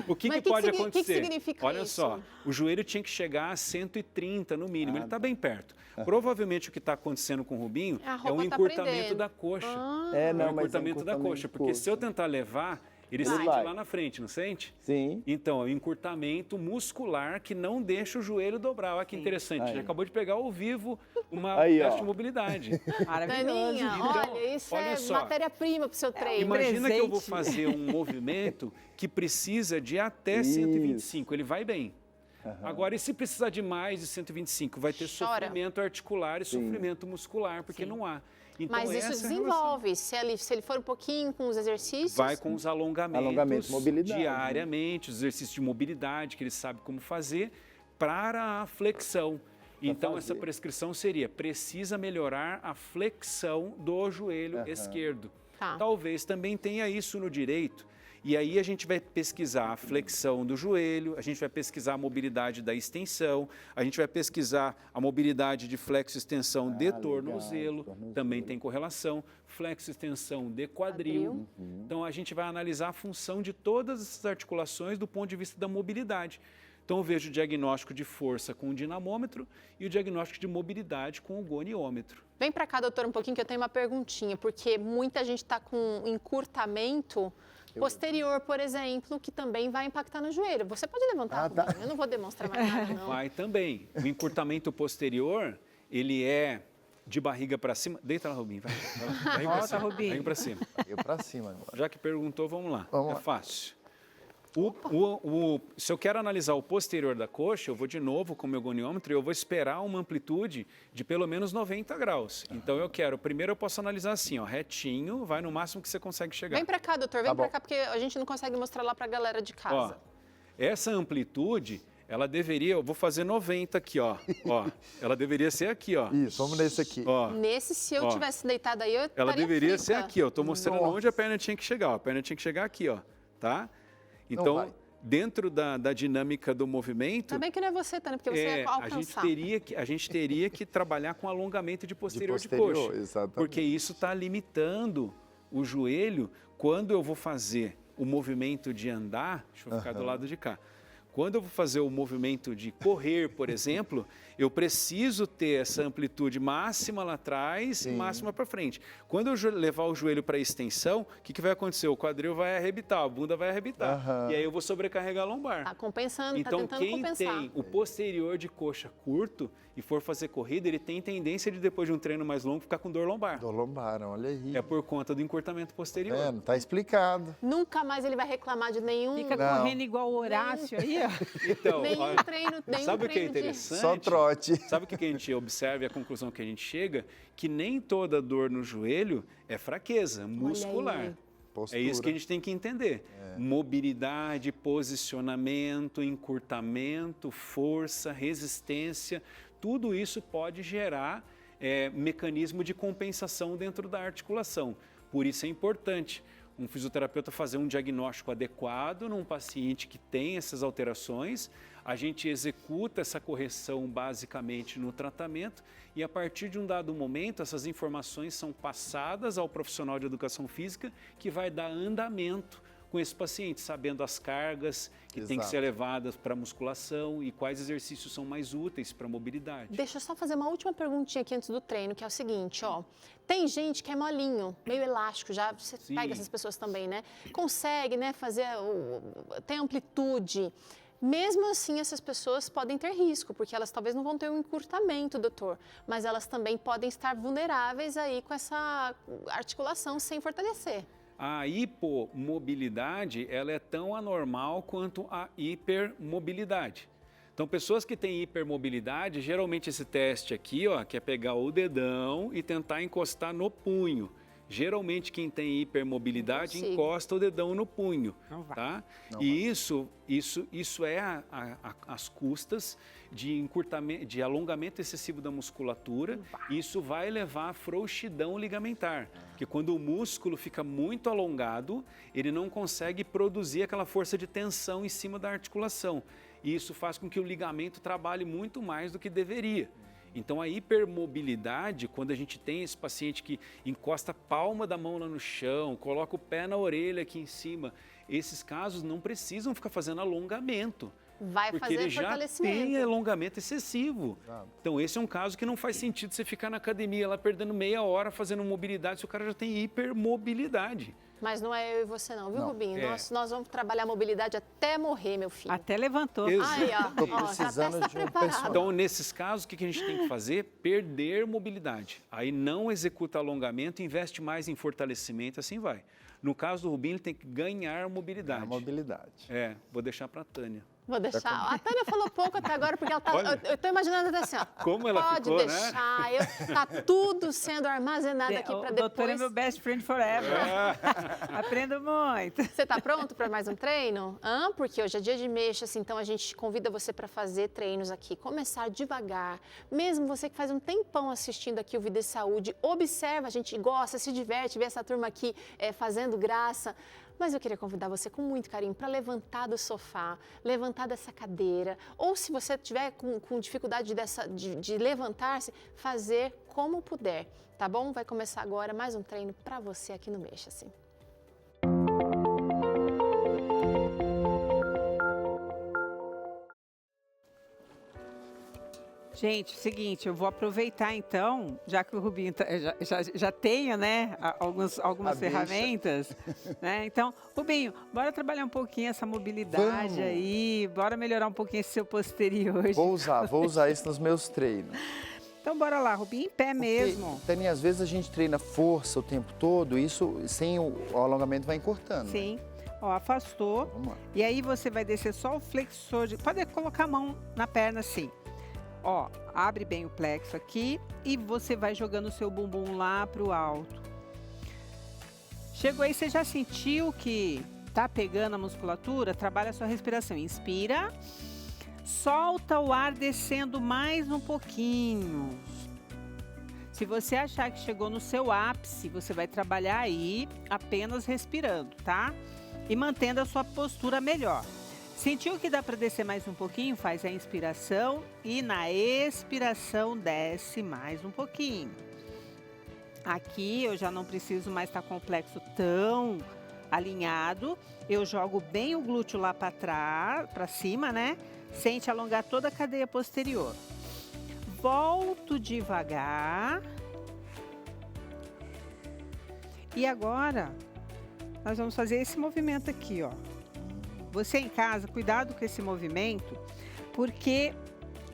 O que Mas pode que acontecer? significa Olha isso? só, o joelho tinha que chegar a 130 no mínimo, ele está bem perto. Provavelmente o que está acontecendo com o Rubinho A é roupa um tá encurtamento prendendo. da coxa. É, É não, um mas encurtamento da coxa, porque se eu tentar levar, Ele Vai. sente Vai. lá na frente, não sente? Sim. Então, é um encurtamento muscular que não deixa o joelho dobrar. Olha que interessante, Aí. já acabou de pegar ao vivo uma Aí, teste ó. de mobilidade. Maravilhoso. Daninha, Então, olha, isso olha é só. matéria-prima para o seu treino. Imagina que eu vou presente. fazer um movimento que precisa de até Isso. 125, ele vai bem. Agora, e se precisar de mais de 125, vai ter Chora. sofrimento articular e Sim. sofrimento muscular, porque Sim. não há. Então, Mas isso essa é a relação. desenvolve. Se ele for um pouquinho com os exercícios, Vai com os alongamentos Alongamento, mobilidade, diariamente, os exercícios de mobilidade que ele sabe como fazer para a flexão. Então, essa fazer. prescrição seria, precisa melhorar a flexão do joelho esquerdo. Tá. Talvez também tenha isso no direito. E aí a gente vai pesquisar a flexão do joelho, a gente vai pesquisar a mobilidade da extensão, a gente vai pesquisar a mobilidade de flexo-extensão de legal, tornozelo, tornozelo. também tem correlação, flexo-extensão de quadril. Então a gente vai analisar a função de todas essas articulações do ponto de vista da mobilidade. Então eu vejo o diagnóstico de força com o dinamômetro e o diagnóstico de mobilidade com o goniômetro. vem para cá, doutor, um pouquinho que eu tenho uma perguntinha, porque muita gente está com encurtamento posterior, por exemplo, que também vai impactar no joelho. Você pode levantar, Ah, tá. Rubinho, eu não vou demonstrar mais nada, não. Vai também. O encurtamento posterior, ele é de barriga para cima. Deita lá, Rubinho. Vai pra Volta, cima. Rubinho. Vai para cima. Eu pra cima agora. Já que perguntou, vamos lá. Vamos é lá. fácil. Se eu quero analisar o posterior da coxa, eu vou de novo com o meu goniômetro e eu vou esperar uma amplitude de pelo menos 90 graus. Então eu quero, primeiro eu posso analisar assim, ó, retinho, vai no máximo que você consegue chegar. Vem para cá, doutor, vem Tá para bom. cá, porque a gente não consegue mostrar lá para a galera de Ó, casa. essa amplitude, ela deveria, eu vou fazer 90 aqui, ó. Ela deveria ser aqui, ó. Isso, vamos nesse aqui. Ó. Nesse, se eu Ó. tivesse deitado aí, eu Ela estaria deveria frita. ser aqui, ó. Eu tô mostrando Nossa. onde a perna tinha que chegar, ó. A perna tinha que chegar aqui, ó, tá? Então, vai. dentro da dinâmica do movimento, Ainda bem que não é você, Tânia, porque você ia a alcançar. gente teria que trabalhar com alongamento de posterior de posterior, coxa. exatamente. Porque isso está limitando o joelho quando eu vou fazer o movimento de andar, deixa eu ficar do lado de cá. Quando eu vou fazer o movimento de correr, por exemplo, eu preciso ter essa amplitude máxima lá atrás e máxima para frente. Quando eu levar o joelho para a extensão, o que vai acontecer? O quadril vai arrebitar, a bunda vai arrebitar. E aí eu vou sobrecarregar a lombar. Tá compensando, Então, tá tentando quem compensar. tem o posterior de coxa curto e for fazer corrida, ele tem tendência de, depois de um treino mais longo, ficar com dor lombar. Do lombar, olha aí. É por conta do encurtamento posterior. Não tá explicado. Nunca mais ele vai reclamar de nenhum, Fica Não. correndo igual o Horácio aí, ó. Então, nenhum olha, treino, nenhum sabe o que é treino de- interessante? Só trote. Sabe o que a gente observa e a conclusão que a gente chega? Que nem toda dor no joelho é fraqueza muscular. aí. Postura. É isso que a gente tem que entender. Mobilidade, posicionamento, encurtamento, força, resistência, tudo isso pode gerar mecanismo de compensação dentro da articulação. Por isso é importante um fisioterapeuta fazer um diagnóstico adequado num paciente que tem essas alterações. A gente executa essa correção basicamente no tratamento e a partir de um dado momento essas informações são passadas ao profissional de educação física que vai dar andamento com esse paciente, sabendo as cargas que têm que Exato. ser levadas para a musculação e quais exercícios são mais úteis para a mobilidade. Deixa eu só fazer uma última perguntinha aqui antes do treino, que é o seguinte, ó. Tem gente que é molinho, meio elástico, já você Sim. pega essas pessoas também, né? Consegue, né, tem amplitude. Mesmo assim, essas pessoas podem ter risco, porque elas talvez não vão ter um encurtamento, doutor, mas elas também podem estar vulneráveis aí com essa articulação sem fortalecer. A hipomobilidade, ela é tão anormal quanto a hipermobilidade. Então, pessoas que têm hipermobilidade, geralmente esse teste aqui, ó, que é pegar o dedão e tentar encostar no punho. Geralmente, quem tem hipermobilidade Consigo. encosta o dedão no punho, Não vai. tá? Não E isso é as custas de encurtamento, de alongamento excessivo da musculatura. Isso vai levar à frouxidão ligamentar, que quando o músculo fica muito alongado, ele não consegue produzir aquela força de tensão em cima da articulação. E isso faz com que o ligamento trabalhe muito mais do que deveria. Então, a hipermobilidade, quando a gente tem esse paciente que encosta a palma da mão lá no chão, coloca o pé na orelha aqui em cima, esses casos não precisam ficar fazendo alongamento. Vai Porque fazer ele já fortalecimento. tem alongamento excessivo. Exato. Então, esse é um caso que não faz sentido você ficar na academia lá perdendo meia hora fazendo mobilidade se o cara já tem hipermobilidade. Mas não é eu e você não, viu, Não. Rubinho? É. Nós vamos trabalhar a mobilidade até morrer, meu filho. Até levantou. Aí, ó, Tô ó, já precisando até está de um preparado. personal. Então, nesses casos, o que a gente tem que fazer? Perder mobilidade. Aí não executa alongamento, investe mais em fortalecimento, assim vai. No caso do Rubinho, ele tem que ganhar mobilidade. A mobilidade. Vou deixar para a Tânia. Vou deixar. A Tânia falou pouco até agora, porque ela tá. Olha. Eu tô imaginando até assim, ó. Como ela Pode ficou, né? deixar. Tá tudo sendo armazenado aqui para O doutor é depois. meu best friend forever. Aprendo muito. Você tá pronto para mais um treino? Porque hoje é dia de Mexas, então a gente convida você para fazer treinos aqui. Começar devagar. Mesmo você que faz um tempão assistindo aqui o Vida e Saúde, observa, a gente gosta, se diverte, vê essa turma aqui fazendo graça. Mas eu queria convidar você com muito carinho para levantar do sofá, levantar dessa cadeira, ou se você tiver com dificuldade de levantar-se, fazer como puder, tá bom? Vai começar agora mais um treino para você aqui no Mexa-se. Gente, seguinte, eu vou aproveitar então, já que o Rubinho já tenha, né, algumas ferramentas, né? Então, Rubinho, bora trabalhar um pouquinho essa mobilidade Vamos. aí, bora melhorar um pouquinho esse seu posterior. Vou usar isso nos meus treinos. Então, bora lá, Rubinho, em pé mesmo. Tânia, às vezes a gente treina força o tempo todo, isso sem o alongamento vai encurtando. Né? Sim. Ó, afastou. Vamos lá. E aí você vai descer só o flexor. Pode colocar a mão na perna assim. Ó, abre bem o plexo aqui e você vai jogando o seu bumbum lá pro alto. Chegou aí, você já sentiu que tá pegando a musculatura? Trabalha a sua respiração. Inspira. Solta o ar descendo mais um pouquinho. Se você achar que chegou no seu ápice, você vai trabalhar aí apenas respirando, tá? E mantendo a sua postura melhor. Sentiu que dá para descer mais um pouquinho? Faz a inspiração e na expiração desce mais um pouquinho. Aqui eu já não preciso mais estar com o plexo tão alinhado. Eu jogo bem o glúteo lá para trás, para cima, né? Sente alongar toda a cadeia posterior. Volto devagar. E agora nós vamos fazer esse movimento aqui, ó. Você em casa, cuidado com esse movimento, porque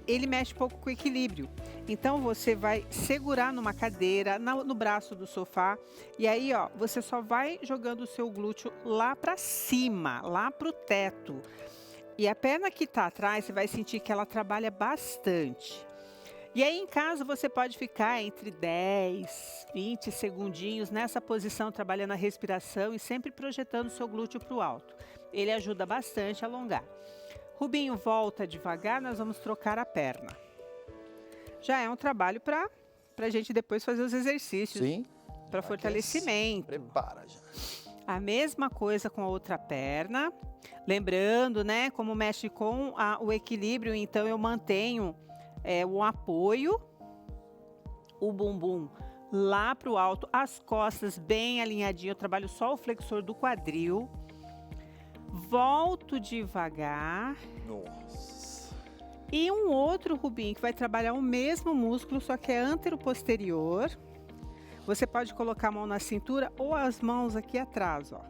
ele mexe um pouco com o equilíbrio. Então você vai segurar numa cadeira, no braço do sofá, e aí, ó, você só vai jogando o seu glúteo lá para cima, lá pro teto. E a perna que tá atrás, você vai sentir que ela trabalha bastante. E aí em casa você pode ficar entre 10, 20 segundinhos nessa posição, trabalhando a respiração e sempre projetando o seu glúteo para o alto. Ele ajuda bastante a alongar. Rubinho, volta devagar, nós vamos trocar a perna. Já é um trabalho para a gente depois fazer os exercícios. Sim. Para fortalecimento. Prepara já. A mesma coisa com a outra perna. Lembrando, né, como mexe com o equilíbrio, então eu mantenho o apoio, o bumbum lá para o alto, as costas bem alinhadinho, eu trabalho só o flexor do quadril. Volto devagar. Nossa. E um outro, Rubinho, que vai trabalhar o mesmo músculo, só que é anteroposterior. Você pode colocar a mão na cintura ou as mãos aqui atrás, ó.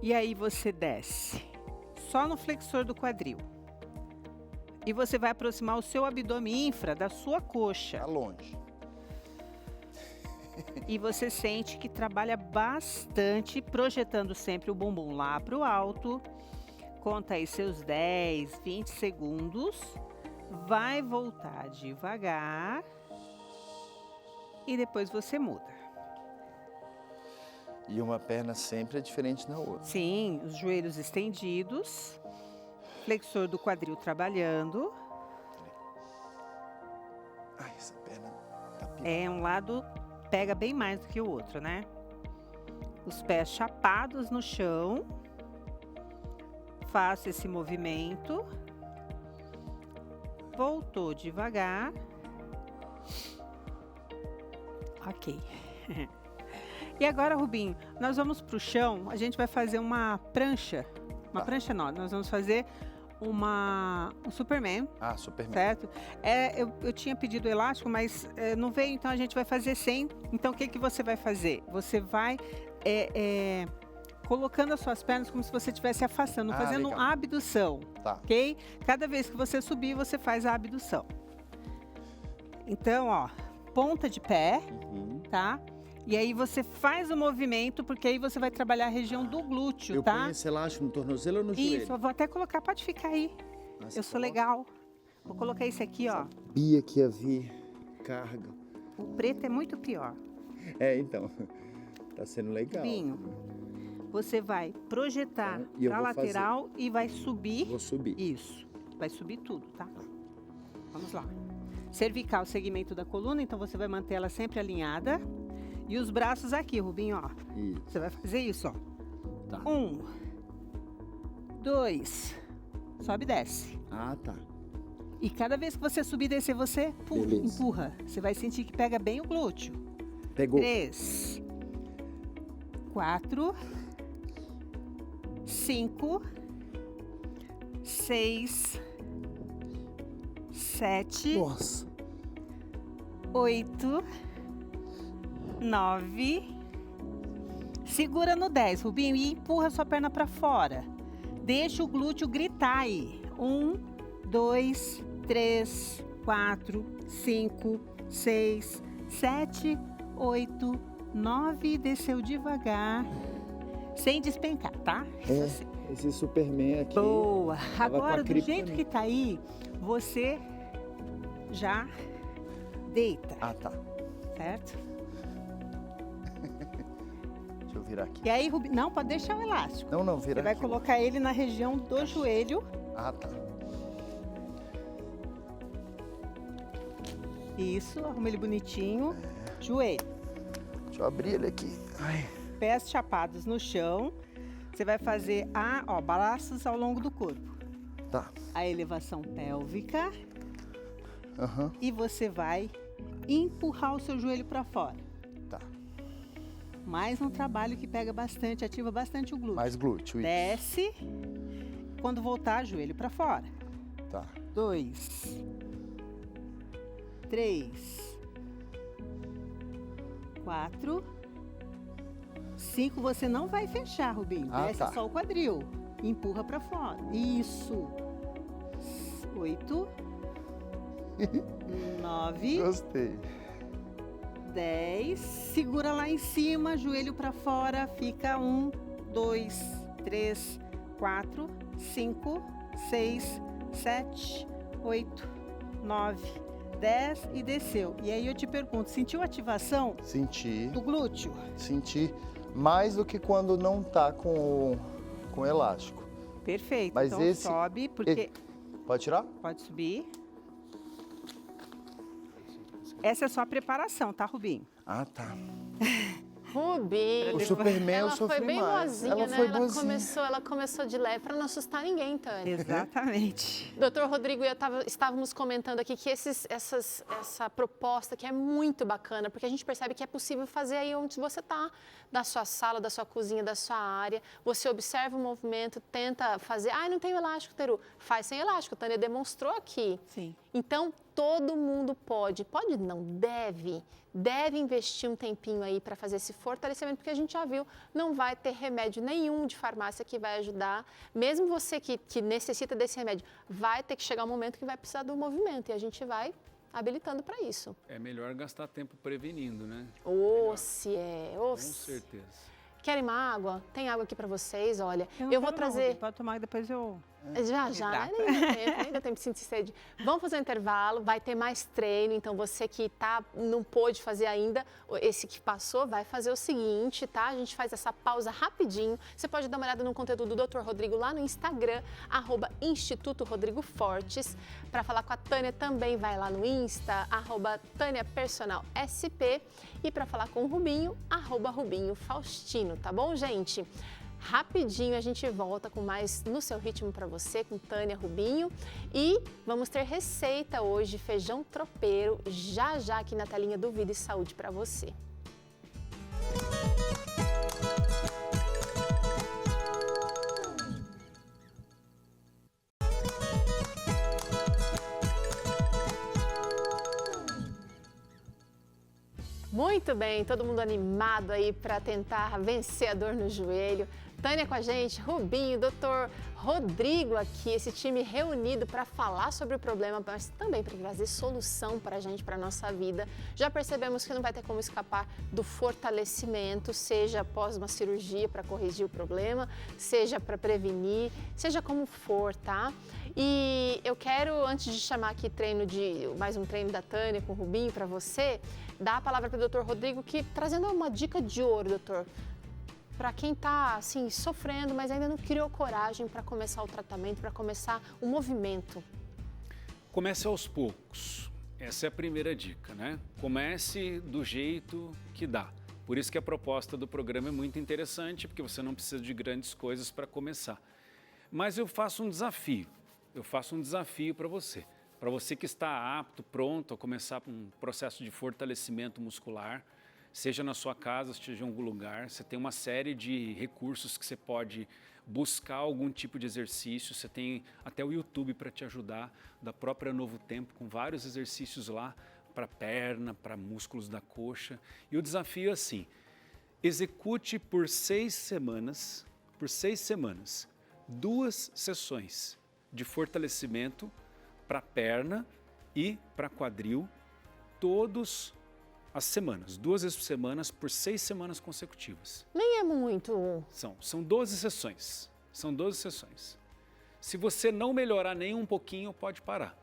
E aí você desce, só no flexor do quadril. E você vai aproximar o seu abdômen infra da sua coxa. Tá longe. E você sente que trabalha bastante, projetando sempre o bumbum lá para o alto. Conta aí seus 10, 20 segundos. Vai voltar devagar. E depois você muda. E uma perna sempre é diferente da outra. Sim, os joelhos estendidos. Flexor do quadril trabalhando. Ai, essa perna tá pior. Um lado pega bem mais do que o outro, né? Os pés chapados no chão. Faço esse movimento. Voltou devagar. Ok. E agora, Rubinho, nós vamos para o chão. A gente vai fazer uma prancha. Uma prancha não, nós vamos fazer um Superman. Ah, Superman. Certo? Eu tinha pedido elástico, mas não veio, então a gente vai fazer sem. Então, o que você vai fazer? Você vai colocando as suas pernas como se você estivesse afastando, fazendo legal. a abdução, Tá. ok? Cada vez que você subir, você faz a abdução. Então, ó, ponta de pé, tá? E aí você faz o movimento, porque aí você vai trabalhar a região do glúteo, Eu tá? ponho esse elástico no tornozelo ou no joelho? Isso, eu vou até colocar, pode ficar aí. Nossa, Eu sou legal. Vou colocar esse aqui, ó. Sabia que ia vir carga. O preto é muito pior. Então. Tá sendo legal. Binho, você vai projetar E eu para a vou fazer. lateral e vai subir. Vou subir. Isso. Vai subir tudo, tá? Vamos lá. Cervical, segmento da coluna, então você vai manter ela sempre alinhada. E os braços aqui, Rubinho, ó. Isso. Você vai fazer isso, ó. Tá. 1, 2, sobe e desce. Ah, tá. E cada vez que você subir e descer, você Beleza. empurra. Você vai sentir que pega bem o glúteo. Pegou. 3, 4, 5, 6, 7, Nossa. 8, 9. Segura no 10, Rubinho, e empurra sua perna para fora. Deixa o glúteo gritar aí. 1, 2, 3, 4, 5, 6, 7, 8, 9. Desceu devagar, sem despencar, tá? Assim. Esse Superman aqui. Boa. tava com a Agora, do jeito criptonita. que tá aí, você já deita, Ah, tá. certo? Deixa eu virar aqui. E aí, Rubinho, não, pode deixar o elástico. Não, vira Você vai aqui. colocar ele na região do joelho. Ah, tá. Isso, arruma ele bonitinho. Joelho. Deixa eu abrir ele aqui. Ai. Pés chapados no chão. Você vai fazer braços ao longo do corpo. Tá. A elevação pélvica. Aham. E você vai empurrar o seu joelho para fora. Tá. Mais um trabalho que pega bastante, ativa bastante o glúteo. Mais glúteo. Isso. Desce. Quando voltar, joelho para fora. Tá. 2, 3, 4, 5. Você não vai fechar, Rubinho. Ah, Desce tá. só o quadril. Empurra para fora. Isso. 8, 9, Gostei. 10. Segura lá em cima, joelho para fora. Fica 1, 2, 3, 4, 5, 6, 7, 8, 9, 10 e desceu. E aí eu te pergunto, sentiu ativação Senti. do glúteo? Senti mais do que quando não tá com o elástico. Perfeito. Mas então esse- sobe, porque Pode tirar? pode subir. Essa é só a preparação, tá, Rubinho? Ah, tá. Rubi. O Superman eu Ela foi sofri bem mais. boazinha, Ela né? foi boazinha. Ela começou de leve para não assustar ninguém, Tânia. Exatamente. Doutor Rodrigo e eu estávamos comentando aqui que essa proposta que é muito bacana, porque a gente percebe que é possível fazer aí onde você está, da sua sala, da sua cozinha, da sua área. Você observa o movimento, tenta fazer. Ah, não tem elástico, Teru. Faz sem elástico, Tânia demonstrou aqui. Sim. Então, todo mundo pode não, deve investir um tempinho aí para fazer esse fortalecimento, porque a gente já viu, não vai ter remédio nenhum de farmácia que vai ajudar. Mesmo você que necessita desse remédio, vai ter que chegar um momento que vai precisar do movimento e a gente vai habilitando para isso. É melhor gastar tempo prevenindo, né? Com Com certeza. Querem uma água? Tem água aqui para vocês, olha. não Eu vou quero não, trazer... Rubinho. Pode tomar que depois eu... Já, Hidrata. ainda tem tempo de sentir sede. Vamos fazer um intervalo, vai ter mais treino, então você que não pôde fazer ainda, esse que passou, vai fazer o seguinte, tá? A gente faz essa pausa rapidinho. Você pode dar uma olhada no conteúdo do Dr. Rodrigo lá no Instagram, @Instituto Rodrigo Fortes. Para falar com a Tânia também vai lá no Insta, @TâniaPersonalSP. E para falar com o Rubinho, @RubinhoFaustino, tá bom, gente? Rapidinho a gente volta com mais No Seu Ritmo para você, com Tânia Rubinho. E vamos ter receita hoje, feijão tropeiro, já aqui na telinha do Vida e Saúde para você. Muito bem, todo mundo animado aí para tentar vencer a dor no joelho. Tânia com a gente, Rubinho, doutor Rodrigo aqui, esse time reunido para falar sobre o problema, mas também para trazer solução para a gente, para a nossa vida. Já percebemos que não vai ter como escapar do fortalecimento, seja após uma cirurgia para corrigir o problema, seja para prevenir, seja como for, tá? E eu quero, antes de chamar aqui mais um treino da Tânia com o Rubinho para você, dar a palavra para o doutor Rodrigo, que trazendo uma dica de ouro, doutor, para quem está assim, sofrendo, mas ainda não criou coragem para começar o tratamento, para começar o movimento. Comece aos poucos. Essa é a primeira dica, né? Comece do jeito que dá. Por isso que a proposta do programa é muito interessante, porque você não precisa de grandes coisas para começar. Mas eu faço um desafio. Para você que está apto, pronto a começar um processo de fortalecimento muscular, seja na sua casa, seja em algum lugar, você tem uma série de recursos que você pode buscar algum tipo de exercício, você tem até o YouTube para te ajudar, da própria Novo Tempo, com vários exercícios lá para perna, para músculos da coxa. E o desafio é assim, execute por 6 semanas, 2 sessões de fortalecimento para perna e para quadril, todas as semanas, 2 vezes por semana, por 6 semanas consecutivas. Nem é muito. São 12 sessões. São 12 sessões. Se você não melhorar nem um pouquinho, pode parar.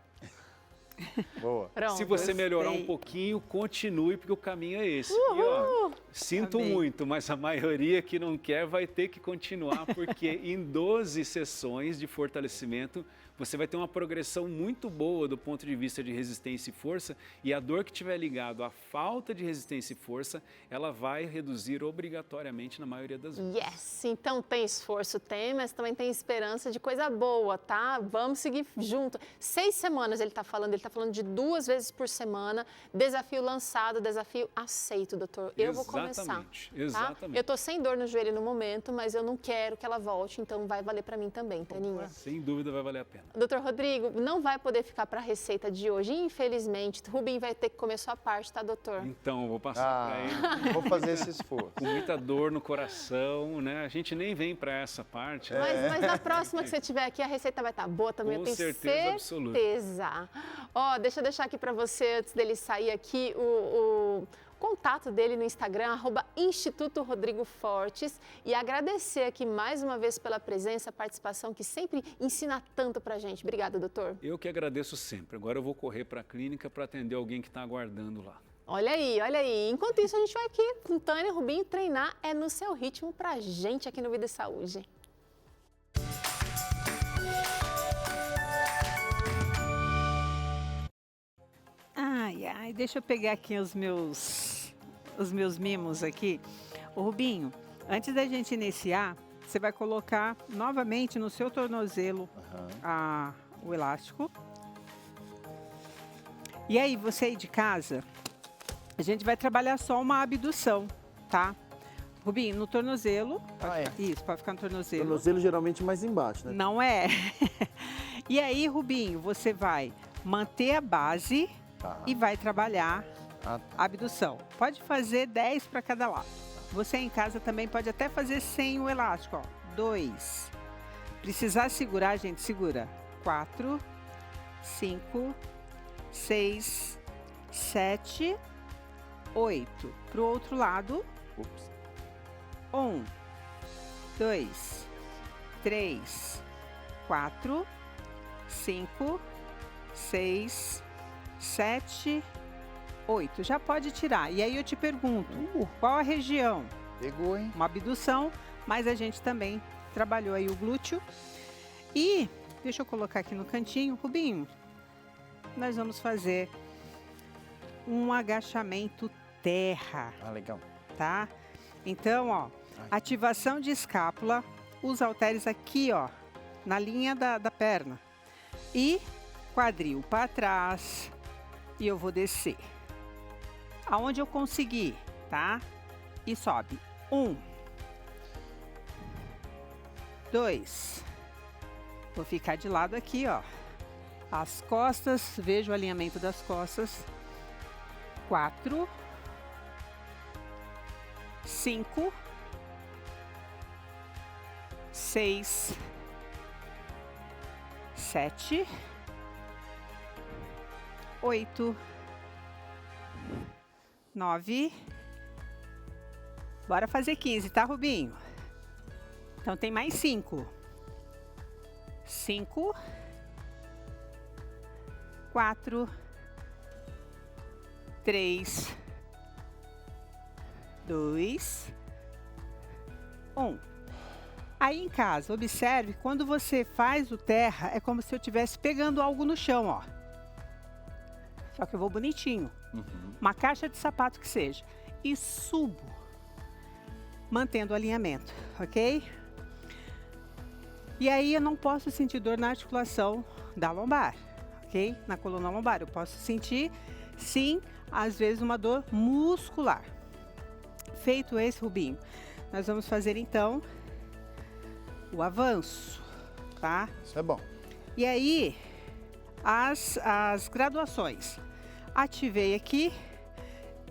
Boa. Pronto. Se você melhorar um Gostei. pouquinho, continue, porque o caminho é esse. E, ó, sinto Amei. muito, mas a maioria que não quer vai ter que continuar, porque em 12 sessões de fortalecimento, você vai ter uma progressão muito boa do ponto de vista de resistência e força, e a dor que estiver ligado à falta de resistência e força, ela vai reduzir obrigatoriamente na maioria das vezes. Yes! Então tem esforço, mas também tem esperança de coisa boa, tá? Vamos seguir junto. 6 semanas ele tá falando de 2 vezes por semana, desafio lançado, desafio aceito, doutor. Eu vou começar. Exatamente. Tá? Eu tô sem dor no joelho no momento, mas eu não quero que ela volte, então vai valer para mim também, Taninha. Sem dúvida vai valer a pena. Doutor Rodrigo, não vai poder ficar para a receita de hoje, infelizmente. Rubinho vai ter que comer sua parte, tá, doutor? Então, eu vou passar para ele. Vou fazer esse esforço. Com muita dor no coração, né? A gente nem vem para essa parte. Né? Mas na próxima que você tiver aqui, a receita vai estar boa também, Com eu tenho certeza absoluta. Ó, deixa eu deixar aqui para você, antes dele sair aqui, o contato dele no Instagram, @Instituto Rodrigo Fortes, e agradecer aqui mais uma vez pela presença, participação, que sempre ensina tanto pra gente. Obrigada, doutor. Eu que agradeço sempre. Agora eu vou correr para a clínica para atender alguém que está aguardando lá. Olha aí. Enquanto isso, a gente vai aqui com Tânia, Rubinho, treinar no seu ritmo pra gente aqui no Vida e Saúde. Ai, deixa eu pegar aqui os meus mimos aqui. Ô Rubinho, antes da gente iniciar, você vai colocar novamente no seu tornozelo o elástico. E aí, você aí de casa, a gente vai trabalhar só uma abdução, tá? Rubinho, no tornozelo. Isso, pode ficar no tornozelo. Tornozelo geralmente mais embaixo, né? Não é. E aí, Rubinho, você vai manter a base e vai trabalhar a abdução. Pode fazer 10 para cada lado. Você em casa também pode até fazer sem o elástico, ó. 2. Precisar segurar, gente, segura. 4, 5, 6, 7, 8. Pro outro lado. 1, 2, 3, 4, 5, 6, 7, 8. Já pode tirar. E aí eu te pergunto, qual a região? Pegou, hein? Uma abdução, mas a gente também trabalhou aí o glúteo. E, deixa eu colocar aqui no cantinho, Rubinho, nós vamos fazer um agachamento terra, Legal. tá? Então, ó, ativação de escápula, os halteres aqui, ó, na linha da perna. E quadril para trás. E eu vou descer. Aonde eu conseguir, tá? E sobe. 1, 2. Vou ficar de lado aqui, ó. As costas, vejo o alinhamento das costas. 4, 5, 6, 7, 8, 9. Bora fazer 15, tá, Rubinho? Então tem mais 5. 5, 4, 3, 2, 1. Aí em casa, observe, quando você faz o terra, é como se eu estivesse pegando algo no chão, ó. Só que eu vou bonitinho. Uma caixa de sapato que seja. E subo, mantendo o alinhamento, ok? E aí eu não posso sentir dor na articulação da lombar, ok? Na coluna lombar. Eu posso sentir, sim, às vezes uma dor muscular. Feito esse, Rubinho, nós vamos fazer então o avanço, tá? Isso é bom. E aí, as graduações. Ativei aqui,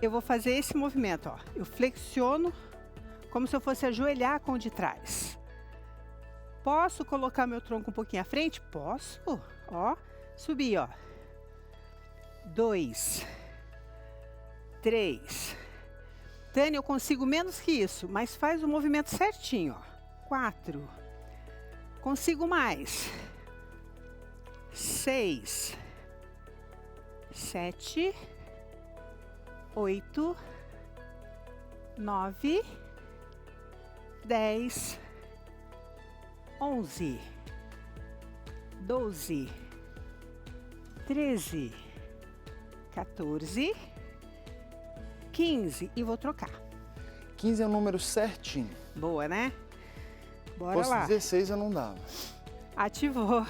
eu vou fazer esse movimento, ó. Eu flexiono como se eu fosse ajoelhar com o de trás. Posso colocar meu tronco um pouquinho à frente? Posso. Ó, subir, ó. 2, 3. Tânia, eu consigo menos que isso, mas faz o movimento certinho, ó. 4. Consigo mais. 6, 7, 8, 9, 10, 11, 12, 13, 14, 15 e vou trocar. 15 é o número certinho. Boa, né? Bora Fosse lá. 16 eu não dava. Ativou.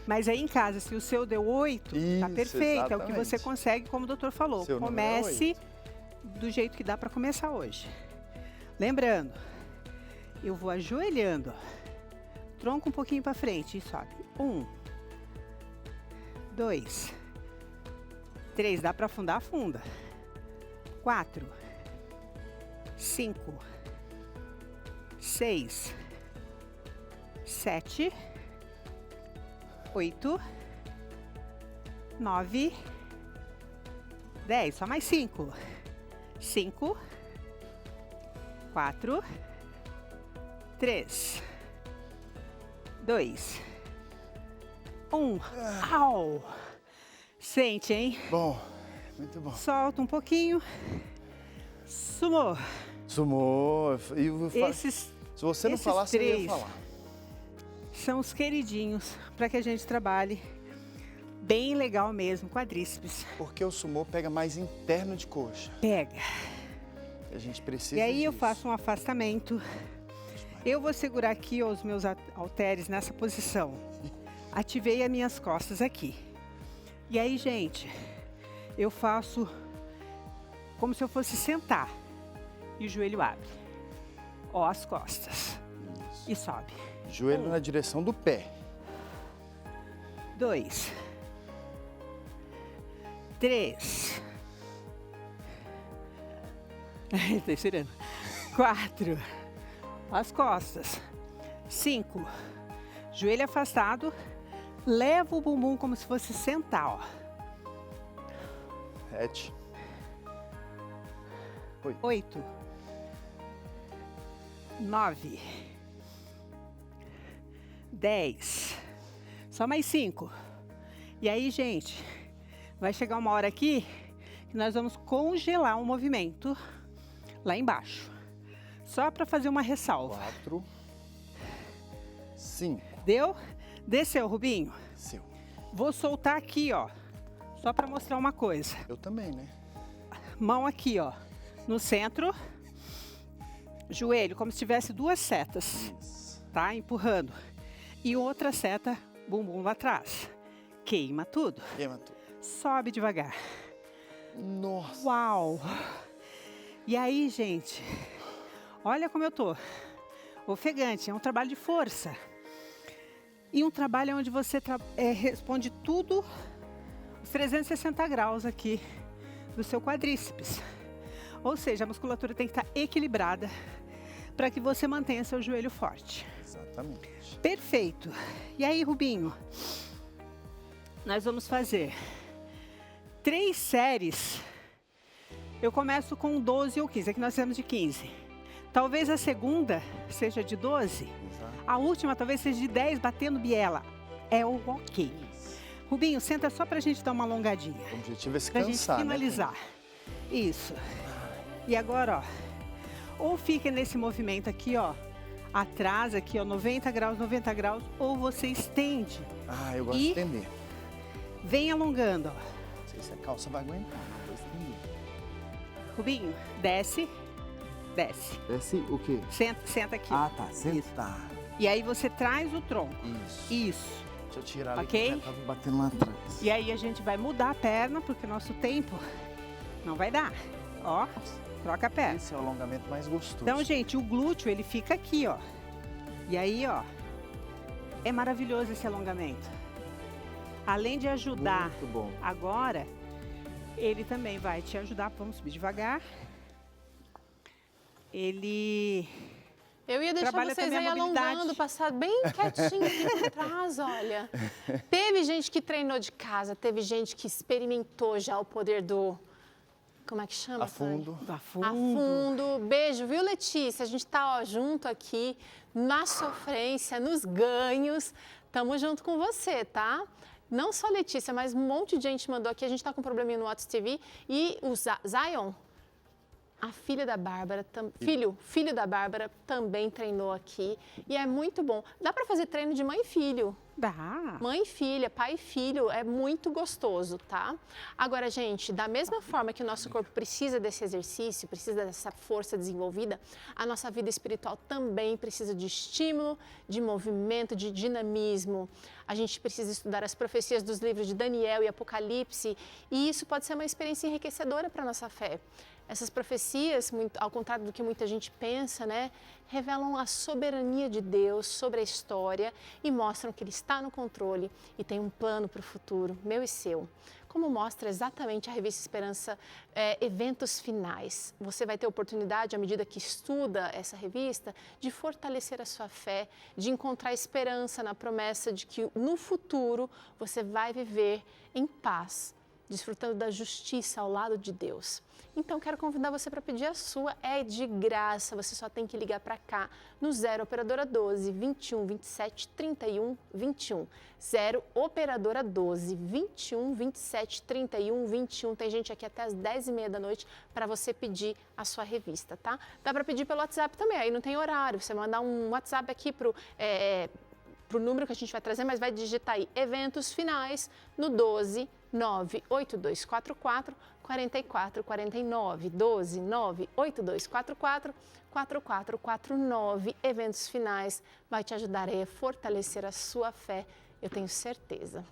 Mas aí em casa, se o seu deu 8, tá Isso, perfeito. É o que exatamente. você consegue, como o doutor falou. Seu número é Comece do jeito que dá para começar hoje. Lembrando, eu vou ajoelhando, ó. Tronco um pouquinho para frente e sobe. 1, 2, 3, dá para afundar, afunda. 4, 5, 6, 7, 8, 9, 10. Só mais 5. 5, 4, 3, 2, 1. Au! Sente, hein? Bom, muito bom. Solta um pouquinho. Sumou. Sumou. Esses Se você não esses falasse, eu ia três. falar. são os queridinhos para que a gente trabalhe bem legal mesmo, quadríceps. Porque o sumô pega mais interno de coxa. Pega. A gente precisa E aí eu disso. faço um afastamento. Eu vou segurar aqui os meus halteres nessa posição. Ativei as minhas costas aqui. E aí, gente, eu faço como se eu fosse sentar. E o joelho abre. Ó, as costas. Isso. E sobe. Joelho na direção do pé. 2, 3. Tá esperando. 4. As costas. 5. Joelho afastado. Leva o bumbum como se fosse sentar, ó. 7. 8. 9. 10. Só mais 5. E aí, gente, vai chegar uma hora aqui que nós vamos congelar o movimento lá embaixo. Só para fazer uma ressalva. 4. 5. Deu? Desceu, Rubinho? Seu. Vou soltar aqui, ó. Só para mostrar uma coisa. Eu também, né? Mão aqui, ó. No centro. Joelho, como se tivesse duas setas. Isso. Tá? Empurrando. E outra seta, bumbum lá atrás. Queima tudo. Queima tudo. Sobe devagar. Nossa. Uau! E aí, gente, olha como eu tô. Ofegante, é um trabalho de força. E um trabalho onde você responde tudo os 360 graus aqui do seu quadríceps. Ou seja, a musculatura tem que estar equilibrada para que você mantenha seu joelho forte. Exatamente. Perfeito. E aí, Rubinho, nós vamos fazer 3 séries. Eu começo com 12 ou 15, aqui nós temos de 15. Talvez a segunda seja de 12, Exato. a última talvez seja de 10, batendo biela. É o ok. Rubinho, senta só pra gente dar uma alongadinha. O objetivo é se Pra gente cansar, finalizar. Isso. E agora, ó, ou fica nesse movimento aqui, ó, atrás aqui, ó, 90 graus, ou você estende. Ah, eu gosto E- de estender. Vem alongando, ó. Não sei se a calça vai aguentar, mas vou estender. Rubinho, desce, desce. Desce o quê? Senta aqui. Ah, tá. Sentar. E aí você traz o tronco. Isso. Isso. Deixa eu tirar ali Ok? que já tava batendo lá atrás. E aí a gente vai mudar a perna, porque o nosso tempo não vai dar. Ó, troca a perna. Esse é o alongamento mais gostoso. Então, gente, o glúteo, ele fica aqui, ó. E aí, ó, é maravilhoso esse alongamento. Além de ajudar Muito bom. agora, ele também vai te ajudar. Vamos subir devagar. Ele... Eu ia deixar Trabalha vocês também aí a mobilidade. alongando, passar bem quietinho aqui atrás, olha. Teve gente que treinou de casa, teve gente que experimentou já o poder do... Como é que chama? A fundo. A A fundo. fundo. Beijo, viu, Letícia? A gente tá ó, junto aqui, na sofrência, nos ganhos. Tamo junto com você, tá? Não só Letícia, mas um monte de gente mandou aqui. A gente tá com um probleminha no WhatsApp TV. E o Zion, a filha da Bárbara, filho da Bárbara, também treinou aqui. E é muito bom. Dá para fazer treino de mãe e filho. Dá. Mãe e filha, pai e filho, é muito gostoso, tá? Agora, gente, da mesma forma que o nosso corpo precisa desse exercício, precisa dessa força desenvolvida, a nossa vida espiritual também precisa de estímulo, de movimento, de dinamismo. A gente precisa estudar as profecias dos livros de Daniel e Apocalipse, e isso pode ser uma experiência enriquecedora para a nossa fé. Essas profecias, ao contrário do que muita gente pensa, né, revelam a soberania de Deus sobre a história e mostram que Ele está no controle e tem um plano para o futuro, meu e seu. Como mostra exatamente a revista Esperança, eventos finais. Você vai ter oportunidade, à medida que estuda essa revista, de fortalecer a sua fé, de encontrar esperança na promessa de que no futuro você vai viver em paz, desfrutando da justiça ao lado de Deus. Então, quero convidar você para pedir a sua, é de graça, você só tem que ligar para cá no 0 Operadora 12 21 27 31 21. 0 Operadora 12 21 27 31 21. Tem gente aqui até às 10h30 da noite para você pedir a sua revista, tá? Dá para pedir pelo WhatsApp também, aí não tem horário, você mandar um WhatsApp aqui pro número que a gente vai trazer, mas vai digitar aí eventos finais no 12 98244 4449, 12 98244 4449. Eventos finais vai te ajudar a fortalecer a sua fé, eu tenho certeza.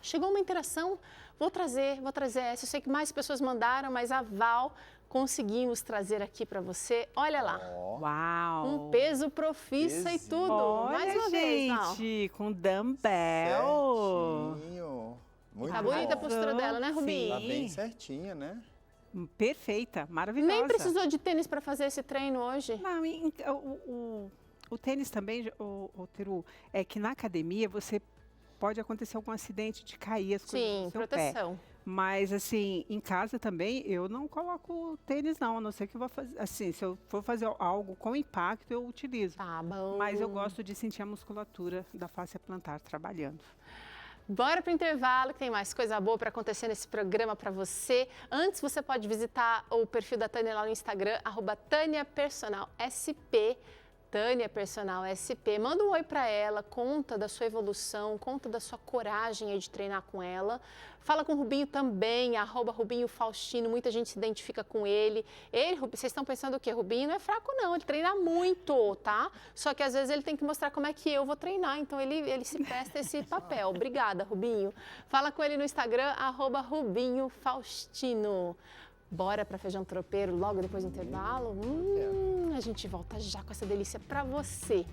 Chegou uma interação, vou trazer essa. Eu sei que mais pessoas mandaram, mas a Val conseguimos trazer aqui para você. Olha lá. Uau. Um peso profissa e tudo. Olha, Mais uma vez, Val. gente, com dumbbell. Certinho. Muito Tá bonita a bom. postura dela, né, Rubinho? Tá bem certinha, né? Perfeita, maravilhosa. Nem precisou de tênis para fazer esse treino hoje. Não, o tênis também, o Teru, é que na academia você pode acontecer algum acidente de cair as coisas Sim, no seu pé. proteção. Mas assim, em casa também eu não coloco tênis não, a não ser que eu vou fazer, assim, se eu for fazer algo com impacto eu utilizo. Tá bom. Mas eu gosto de sentir a musculatura da face plantar trabalhando. Bora para o intervalo, que tem mais coisa boa para acontecer nesse programa para você. Antes, você pode visitar o perfil da Tânia lá no Instagram, @TâniaPersonalSP. Tânia Personal SP, manda um oi para ela, conta da sua evolução, conta da sua coragem aí de treinar com ela. Fala com o Rubinho também, @Rubinho Faustino, muita gente se identifica com ele. Vocês estão pensando o quê? Rubinho não é fraco não, ele treina muito, tá? Só que às vezes ele tem que mostrar como é que eu vou treinar, então ele se presta esse papel. Obrigada, Rubinho. Fala com ele no Instagram, @Rubinho Faustino. Bora para feijão tropeiro logo depois do intervalo? A gente volta já com essa delícia para você.